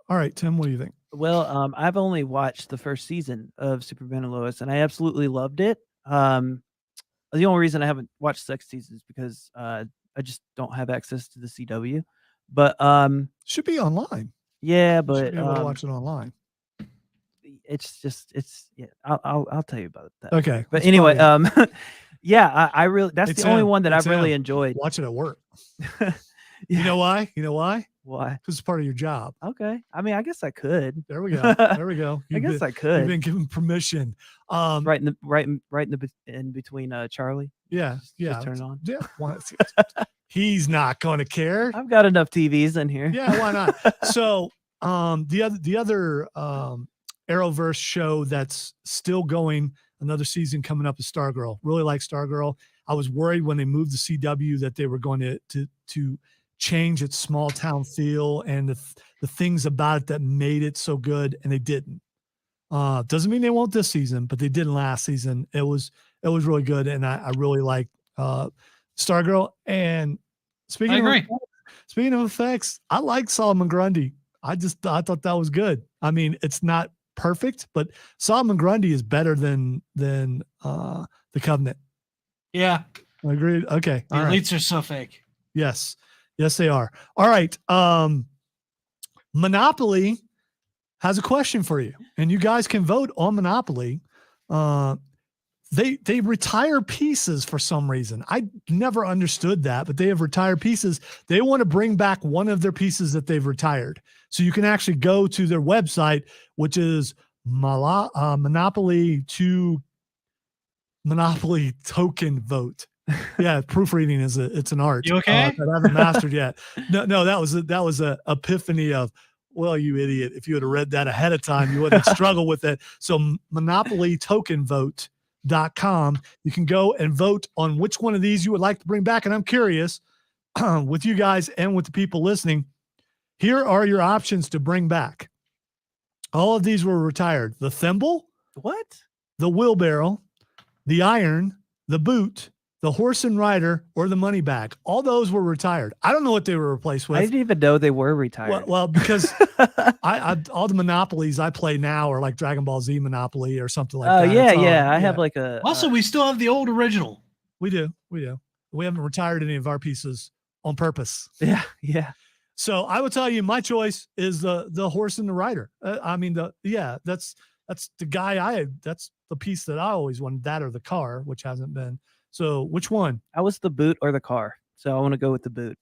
All right, Tim, what do you think? Well, I've only watched the first season of Superman and Lois, and I absolutely loved it. The only reason I haven't watched the next season is because I just don't have access to the CW. But should be online. Yeah, but should be able to watch it online. It's yeah. I'll tell you about that. Okay, but anyway, yeah, I really that's the only one that I've really enjoyed. Watch it at work. Yeah. You know why? Why? Because it's part of your job. Okay. I mean, I guess I could. There we go. There we go. I guess I could. You've been given permission. Right in between Charlie. Yeah. Just turn it on. Yeah. He's not going to care. I've got enough TVs in here. Yeah. Why not? So the other Arrowverse show that's still going, another season coming up, is Stargirl. Really like Stargirl. I was worried when they moved the CW that they were going to change its small town feel and the things about it that made it so good, and they didn't. Doesn't mean they won't this season, but they didn't last season. It was really good, and I really like Stargirl. And I agree. speaking of effects, I like Solomon Grundy. I thought that was good. I mean, it's not perfect, but Solomon Grundy is better than the Covenant. Yeah. Agreed. Okay. The elites are so fake. Yes, they are. All right. Monopoly has a question for you, and you guys can vote on Monopoly. They retire pieces for some reason. I never understood that, but they have retired pieces. They want to bring back one of their pieces that they've retired. So you can actually go to their website, which is Monopoly token vote. Yeah, proofreading it's an art. You okay? That I haven't mastered yet. No, that was a epiphany of, well, you idiot. If you had read that ahead of time, you wouldn't struggle with it. So monopolytokenvote.com. You can go and vote on which one of these you would like to bring back. And I'm curious with you guys and with the people listening, here are your options to bring back. All of these were retired. The thimble, What? the wheelbarrow, the iron, the boot, the horse and rider, or the money bag. All those were retired. I don't know what they were replaced with. I didn't even know they were retired. Well, because I all the Monopolies I play now are like Dragon Ball Z Monopoly or something like that. Yeah. I have like a. Also, we still have the old original. We do. We haven't retired any of our pieces on purpose. Yeah. So I will tell you, my choice is the horse and the rider. That's the guy that's the piece that I always wanted, that or the car, which hasn't been. So which one? I was the boot or the car. So I want to go with the boot.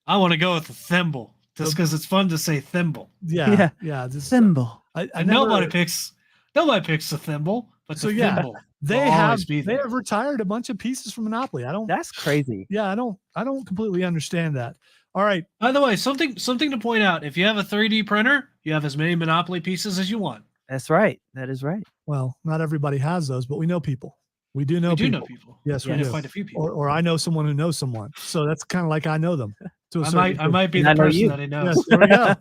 I want to go with the thimble just because it's fun to say thimble. Yeah. Thimble. And nobody picks the thimble, but the thimble. They have retired a bunch of pieces from Monopoly. That's crazy. Yeah, I don't completely understand that. All right. By the way, something to point out: if you have a 3D printer, you have as many Monopoly pieces as you want. That's right. That is right. Well, not everybody has those, but we know people. We do know people. Yes, we do. Quite a few people. Or I know someone who knows someone. So that's kind of like I know them. I might be the person that I know. Yes,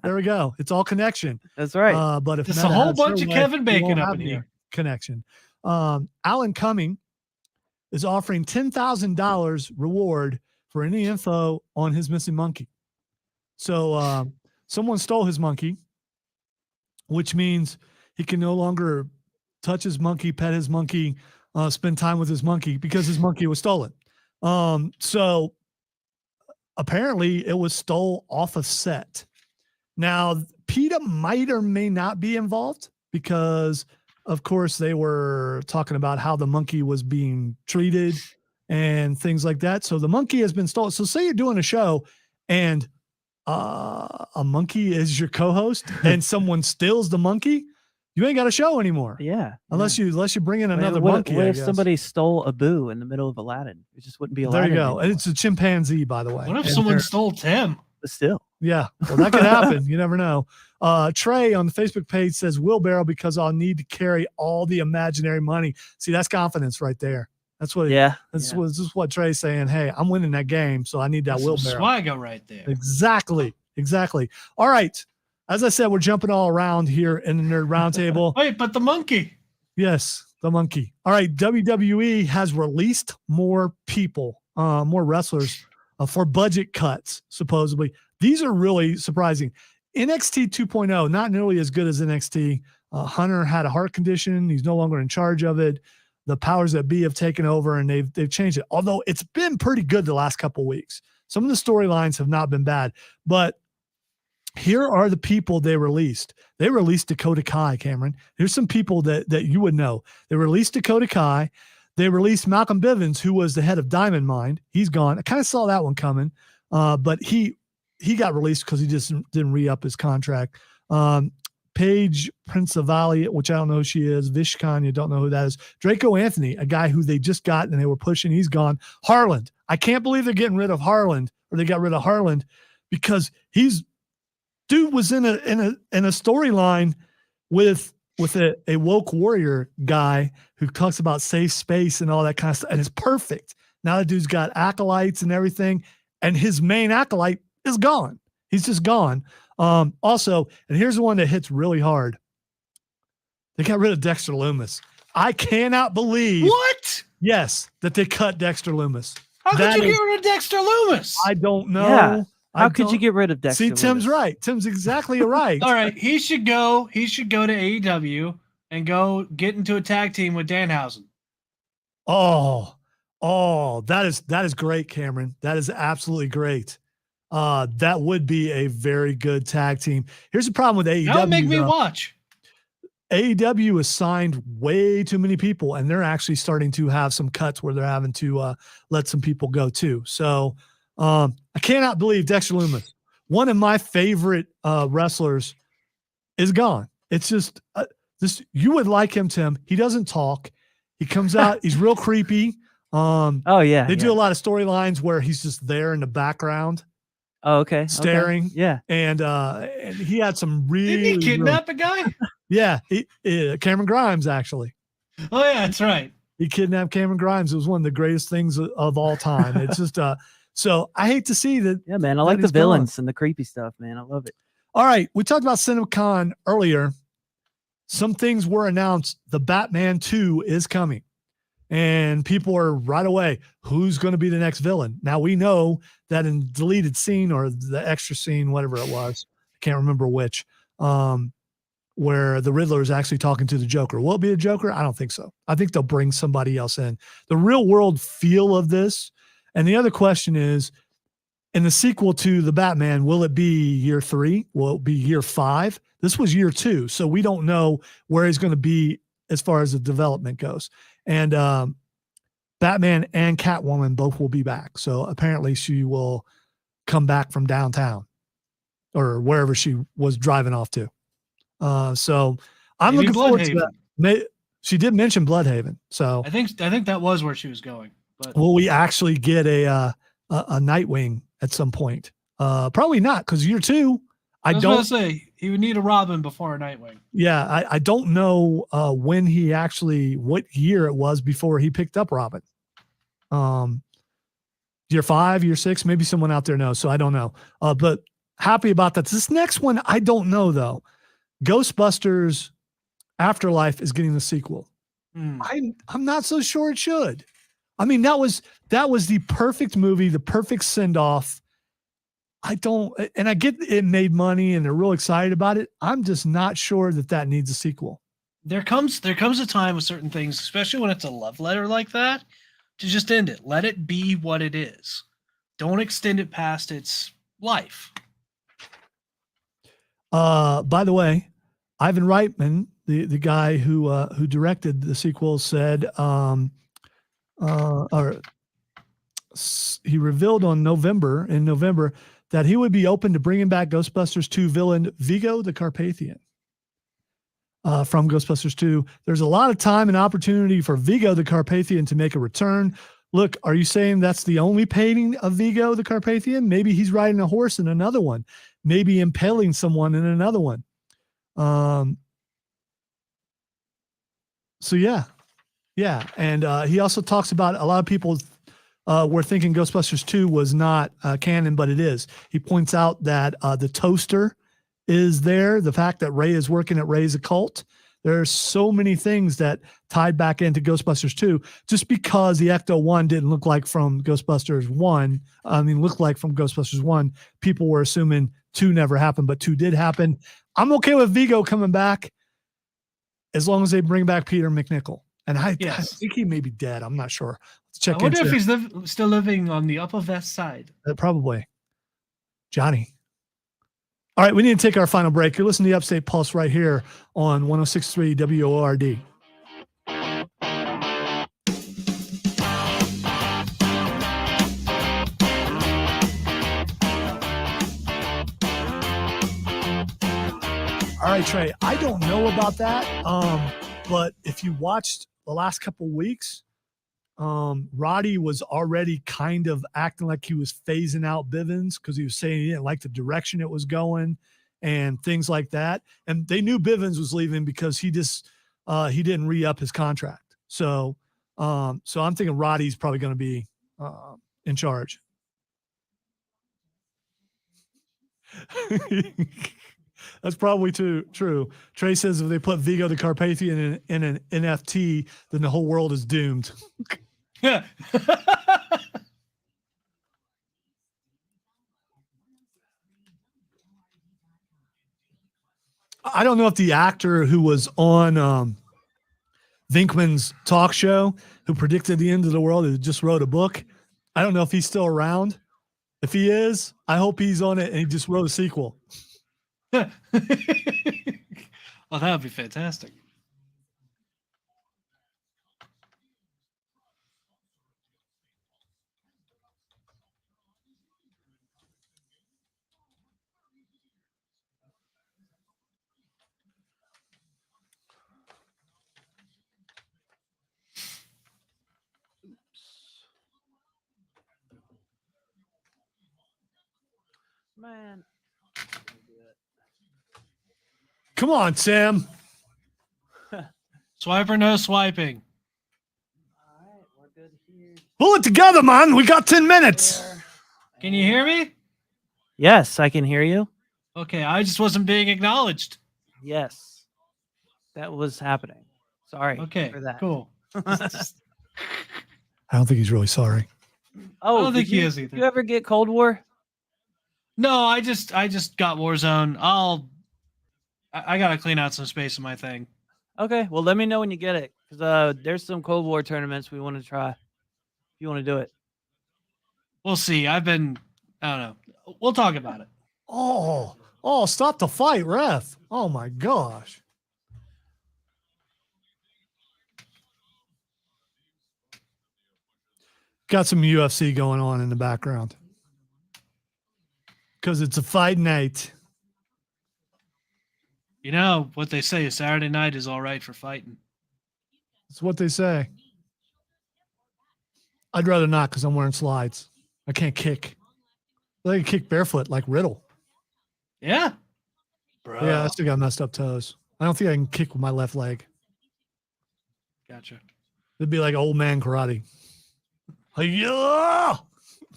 there we go. It's all connection. That's right. But if it's a whole bunch of Kevin Bacon up in here. Connection. Alan Cumming is offering $10,000 reward for any info on his missing monkey. So someone stole his monkey, which means he can no longer touch his monkey, pet his monkey, spend time with his monkey because his monkey was stolen. So apparently it was stole off a set. Now, PETA might or may not be involved because, of course, they were talking about how the monkey was being treated and things like that. So the monkey has been stolen. So say you're doing a show and a monkey is your co-host and someone steals the monkey, you ain't got a show anymore. Yeah. Unless you bring in another monkey. What if somebody stole a boo in the middle of Aladdin? It just wouldn't be Aladdin. There you go. Anymore. And it's a chimpanzee, by the way. What if someone stole Tim? But still. Yeah. Well, that could happen. You never know. Trey on the Facebook page says wheelbarrow because I'll need to carry all the imaginary money. See, that's confidence right there. That's what. This is what Trey's saying. Hey, I'm winning that game, so I need that wheelbarrow. Swagger right there. Exactly. All right. As I said, we're jumping all around here in the Nerd Roundtable. Wait, but the monkey. Yes, the monkey. All right. WWE has released more people, more wrestlers for budget cuts, supposedly. These are really surprising. NXT 2.0, not nearly as good as NXT. Hunter had a heart condition. He's no longer in charge of it. The powers that be have taken over and they've changed it. Although it's been pretty good the last couple of weeks. Some of the storylines have not been bad, but here are the people they released. They released Dakota Kai, Cameron. Here's some people that you would know. They released Dakota Kai. They released Malcolm Bivens, who was the head of Diamond Mine. He's gone. I kind of saw that one coming, but he got released because he just didn't re-up his contract. Paige Principali, which I don't know who she is. Vishkan, you don't know who that is. Draco Anthony, a guy who they just got and they were pushing. He's gone. Harland. I can't believe they're getting rid of Harland, or they got rid of Harland, because dude was in a storyline with a woke warrior guy who talks about safe space and all that kind of stuff, and it's perfect. Now the dude's got acolytes and everything, and his main acolyte is gone. He's just gone. Also, and here's the one that hits really hard. They got rid of Dexter Loomis. I cannot believe What? Yes, that they cut Dexter Loomis. How That could you is- get rid of Dexter Loomis? I don't know. Yeah. I How could you don't- get rid of Dexter? See, Tim's Loomis? right. Tim's exactly right. All right, he should go. He should go to AEW and go get into a tag team with Danhausen. Oh, that is great, Cameron. That is absolutely great. That would be a very good tag team. Here's the problem with AEW. That would make me though. watch. AEW has signed way too many people, and they're actually starting to have some cuts where they're having to let some people go too. So I cannot believe Dexter Loomis, one of my favorite wrestlers, is gone. It's just this. You would like him, Tim. He doesn't talk. He comes out. He's real creepy. Oh yeah. They yeah. do a lot of storylines where he's just there in the background, Oh, okay. staring. Okay. Yeah. and he had some really, Didn't he kidnap a guy? yeah, Cameron Grimes actually. Oh yeah, that's right. He kidnapped Cameron Grimes. It was one of the greatest things of all time. It's just so I hate to see that. Yeah, man. I like the is gone. villains and the creepy stuff, man. I love it. All right, we talked about CinemaCon earlier. Some things were announced. The Batman 2 is coming. And people are right away, who's going to be the next villain? Now we know that in deleted scene or the extra scene, whatever it was, I can't remember which, where the Riddler is actually talking to the Joker. Will it be a Joker? I don't think so. I think they'll bring somebody else in. The real world feel of this. And the other question is, in the sequel to the Batman, will it be year 3? Will it be year 5? This was year 2. So we don't know where he's going to be as far as the development goes. And Batman and Catwoman both will be back. So apparently she will come back from downtown or wherever she was driving off to. So I'm Maybe looking forward to Bloodhaven. that. She did mention Bloodhaven. So I think that was where she was going. But will we actually get a Nightwing at some point? Probably not, because year 2, I was going to say he would need a Robin before a Nightwing. Yeah, I don't know when he actually, what year it was before he picked up Robin. Year 5, year 6, maybe someone out there knows. So I don't know. But happy about that. This next one, I don't know though. Ghostbusters Afterlife is getting the sequel. I'm not so sure it should. I mean, that was the perfect movie, the perfect send-off. I get it made money and they're real excited about it. I'm just not sure that needs a sequel. There comes a time with certain things, especially when it's a love letter like that, to just end it. Let it be what it is. Don't extend it past its life. By the way, Ivan Reitman, the guy who directed the sequel, said he revealed in November that he would be open to bringing back Ghostbusters 2 villain Vigo the Carpathian from Ghostbusters 2. There's a lot of time and opportunity for Vigo the Carpathian to make a return. Look, are you saying that's the only painting of Vigo the Carpathian? Maybe he's riding a horse in another one. Maybe impaling someone in another one. So yeah. And he also talks about a lot of people were thinking Ghostbusters 2 was not canon, but it is. He points out that the toaster is there. The fact that Ray is working at Ray's occult. There are so many things that tied back into Ghostbusters 2, just because the Ecto-1 didn't look like from Ghostbusters 1. Looked like from Ghostbusters 1. People were assuming 2 never happened, but 2 did happen. I'm okay with Vigo coming back as long as they bring back Peter McNichol. And I think he may be dead. I'm not sure. Let's check. I wonder if he's still living on the Upper West Side. Probably. Johnny. All right, we need to take our final break. You're listening to the Upstate Pulse right here on 106.3 WORD. All right, Trey, I don't know about that, but if you watched the last couple of weeks, Roddy was already kind of acting like he was phasing out Bivens because he was saying he didn't like the direction it was going and things like that. And they knew Bivens was leaving because he didn't re-up his contract. So I'm thinking Roddy's probably going to be in charge. That's probably true. Trey says if they put Vigo the Carpathian in an NFT, then the whole world is doomed. Yeah. I don't know if the actor who was on Vinkman's talk show who predicted the end of the world, who just wrote a book, I don't know if he's still around. If he is, I hope he's on it and he just wrote a sequel. Well, that would be fantastic. Man. Come on, Sam. Swipe or no swiping? All right, we're good here. Pull it together, man. We got 10 minutes. Can you hear me? Yes, I can hear you. Okay, I just wasn't being acknowledged. Yes, that was happening. Sorry. Okay, for that. cool. I don't think he's really sorry. Oh, I don't think did he you, is either. You ever get Cold War? No, I just got Warzone. I gotta clean out some space in my thing. Okay, well, let me know when you get it, because there's some Cold War tournaments we want to try. If you want to do it. We'll see. I don't know. We'll talk about it. Oh, stop the fight, ref. Oh my gosh. Got some UFC going on in the background. Because it's a fight night. You know what they say, Saturday night is all right for fighting. That's what they say. I'd rather not because I'm wearing slides. I can't kick. I can kick barefoot like Riddle. Yeah. Bro. Yeah, I still got messed up toes. I don't think I can kick with my left leg. Gotcha. It'd be like old man karate. Yeah.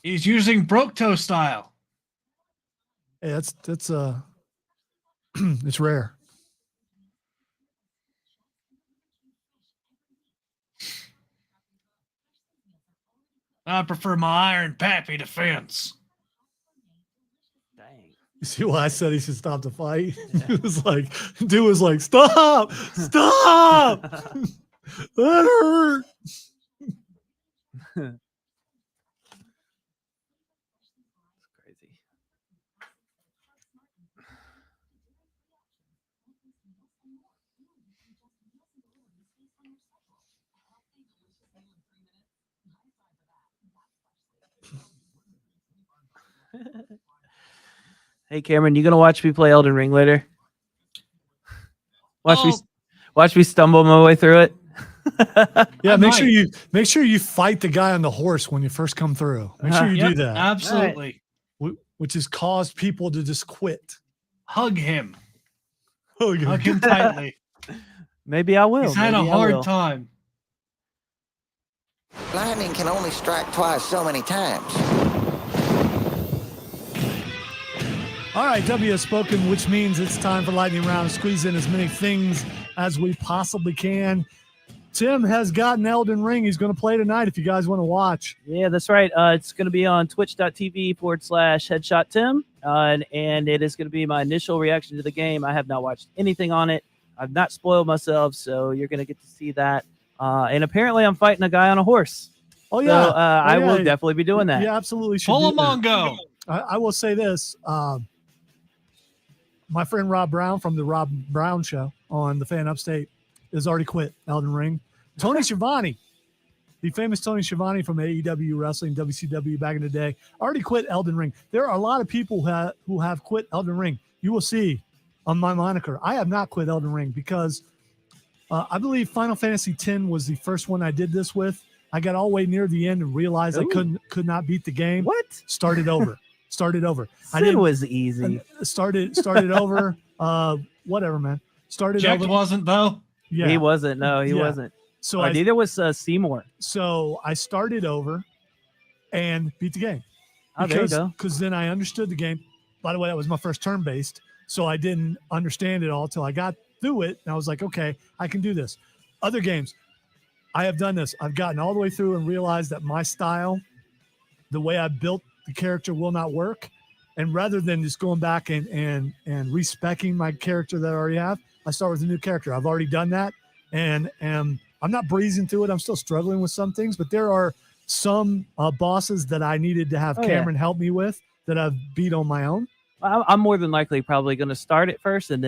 He's using broke toe style. Hey, that's it's rare. I prefer my Iron Pappy defense. Dang. You see why I said he should stop the fight? It was like, dude was like, stop, stop. That hurt. Crazy. Hey Cameron, you gonna watch me play Elden Ring later? Watch me stumble my way through it. Yeah, make sure you fight the guy on the horse when you first come through. Make sure you do that. Absolutely. Which has caused people to just quit. Hug him. Oh, Hug him tightly. Maybe I will. He's had a Maybe I hard will. time. Lightning can only strike twice so many times. All right, W has spoken, which means it's time for lightning round. Squeeze in as many things as we possibly can. Tim has got an Elden Ring. He's going to play tonight if you guys want to watch. Yeah, that's right. It's going to be on twitch.tv/headshot Tim. And it is going to be my initial reaction to the game. I have not watched anything on it. I've not spoiled myself, so you're going to get to see that. And apparently I'm fighting a guy on a horse. Oh, yeah. So, I will definitely be doing that. Yeah, absolutely. Full of Mongo. I will say this. My friend Rob Brown from the Rob Brown Show on the Fan Upstate has already quit Elden Ring. Tony Schiavone, the famous Tony Schiavone from AEW Wrestling, WCW back in the day, already quit Elden Ring. There are a lot of people who have quit Elden Ring. You will see on my moniker. I have not quit Elden Ring because I believe Final Fantasy X was the first one I did this with. I got all the way near the end and realized I could not beat the game. What? Started over. It was easy. Started over. Whatever, man. Started Jack over. wasn't though. Yeah. He wasn't. No, he wasn't. So neither was Seymour. So I started over and beat the game. Oh, there you go. Because then I understood the game. by the way, that was my first turn-based, so I didn't understand it all till I got through it, and I was like, okay, I can do this. Other games, I have done this. I've gotten all the way through and realized that my style, the way I built the character, will not work. And rather than just going back and respecing my character that I already have, I start with a new character. I've already done that, and I'm not breezing through it. I'm still struggling with some things, but there are some bosses that I needed to have Cameron help me with that I've beat on my own. I'm more than likely probably going to start it first and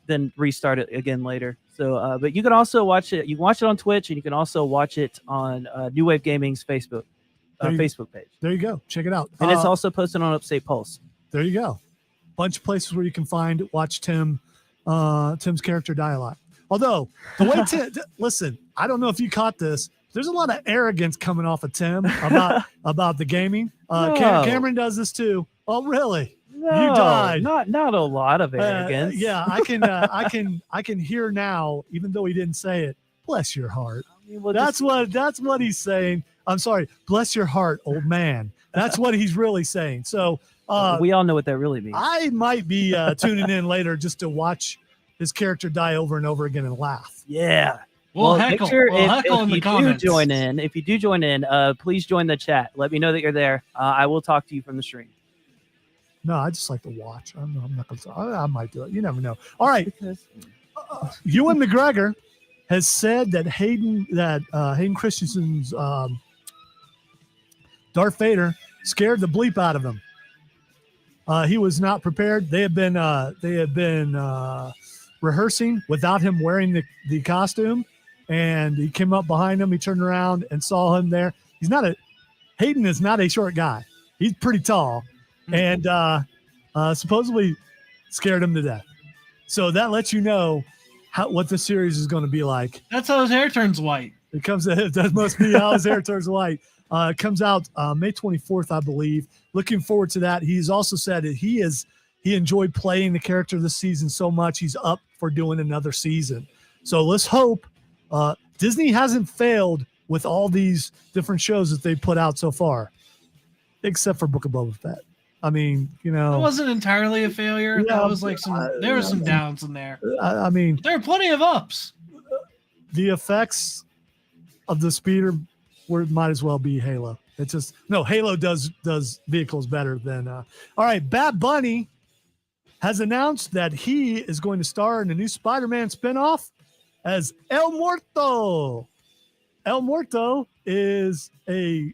then restart it again later. So, but you can also watch it. You can watch it on Twitch, and you can also watch it on New Wave Gaming's Facebook page. There you go. Check it out. And it's also posted on Upstate Pulse. There you go. Bunch of places where you can watch Tim's character die a lot. Although the way listen, I don't know if you caught this. There's a lot of arrogance coming off of Tim about the gaming. No. Cameron does this too. Oh, really? No, You died. Not a lot of arrogance. Yeah, I can hear now, even though he didn't say it. Bless your heart. I mean, well, That's what he's saying. I'm sorry. Bless your heart, old man. That's what he's really saying. So we all know what that really means. I might be tuning in later just to watch his character die over and over again and laugh. Yeah. We'll make heckle. sure We'll heckle in the comments. If you do join in, please join the chat. Let me know that you're there. I will talk to you from the stream. No, I just like to watch. I'm not going to. I might do it. You never know. All right. Ewan McGregor has said that Hayden Christensen's Darth Vader scared the bleep out of him. He was not prepared. They had been rehearsing without him wearing the costume, and he came up behind him. He turned around and saw him there. Hayden is not a short guy. He's pretty tall, and supposedly scared him to death. So that lets you know what the series is going to be like. That's how his hair turns white. That must be how his hair turns white. It comes out May 24th, I believe. Looking forward to that. He's also said that he enjoyed playing the character this season so much he's up for doing another season. So let's hope. Disney hasn't failed with all these different shows that they put out so far, except for Book of Boba Fett. I mean, It wasn't entirely a failure. Yeah, That was like there were some downs in there. I mean, There are plenty of ups. the effects of the speeder might as well be Halo. It's just Halo does vehicles better than. All right, Bad Bunny has announced that he is going to star in a new Spider-Man spinoff as El Muerto. El Muerto is a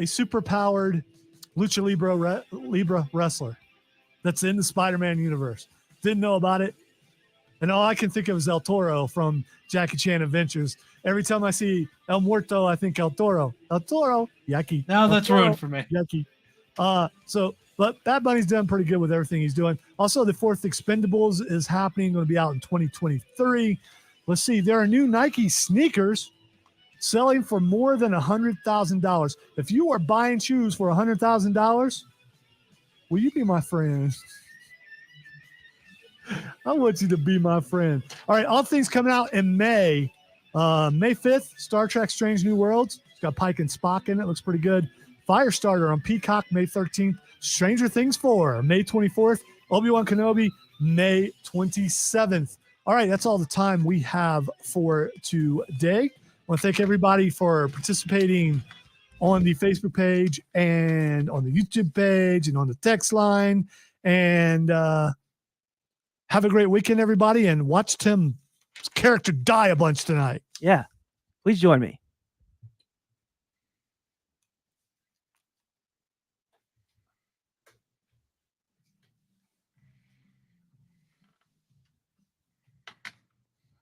super-powered lucha libre wrestler that's in the Spider-Man universe. Didn't know about it. And all I can think of is El Toro from Jackie Chan Adventures. Every time I see El Muerto, I think El Toro. El Toro, yucky. Now El that's Toro, ruined for me. Yucky. But Bad Bunny's done pretty good with everything he's doing. Also, the fourth Expendables is happening, going to be out in 2023. Let's see. There are new Nike sneakers selling for more than $100,000. If you are buying shoes for $100,000, will you be my friend? I want you to be my friend. All right, all things coming out in May. May 5th, Star Trek Strange New Worlds. It's got Pike and Spock in it. Looks pretty good. Firestarter on Peacock, May 13th. Stranger Things 4, May 24th. Obi-Wan Kenobi, May 27th. All right, that's all the time we have for today. I want to thank everybody for participating on the Facebook page and on the YouTube page and on the text line. And have a great weekend, everybody, and watch Tim's character die a bunch tonight. Yeah. Please join me.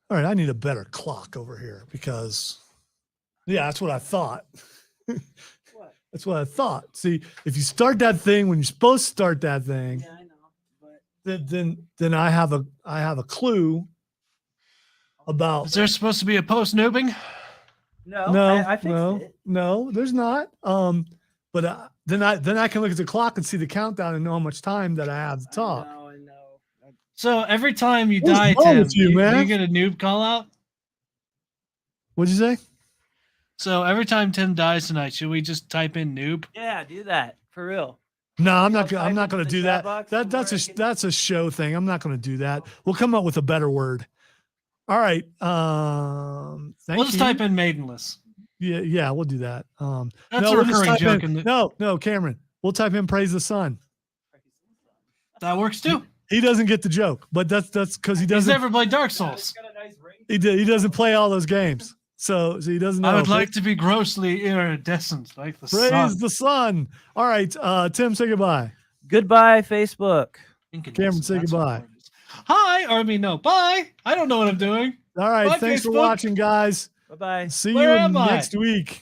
All right, I need a better clock over here because, that's what I thought. What? That's what I thought. See, if you start that thing when you're supposed to start that thing, Yeah, I know. But then I have a clue about. Is there supposed to be a post noobing? no, I fixed it. No, there's not. But then I can look at the clock and see the countdown and know how much time that I have to talk. I know. So every time you What's die, wrong Tim, with you, do man? you get a noob call out? What'd you say? So every time Tim dies tonight, should we just type in noob? Yeah, do that for real. No, I'm not. I'll I'm not type going into to the do chat that. box That's somewhere. that's a show thing. I'm not going to do that. We'll come up with a better word. All right. Thank We'll just you. type in maidenless. Yeah, we'll do that. That's no, a we'll just recurring type joke in, in the- no, Cameron. We'll type in praise the sun. That works too. He doesn't get the joke, but that's because he He's doesn't. never played Dark Souls. He doesn't play all those games, so he doesn't know. I would like to be grossly iridescent, like the praise sun. the sun. All right, Tim, say goodbye. Goodbye, Facebook. Cameron, say That's what goodbye. the word is. Hi, or I mean, no, bye. I don't know what I'm doing. All right, Bye, thanks for Facebook. watching, guys. Bye bye. See Where you am I? next week.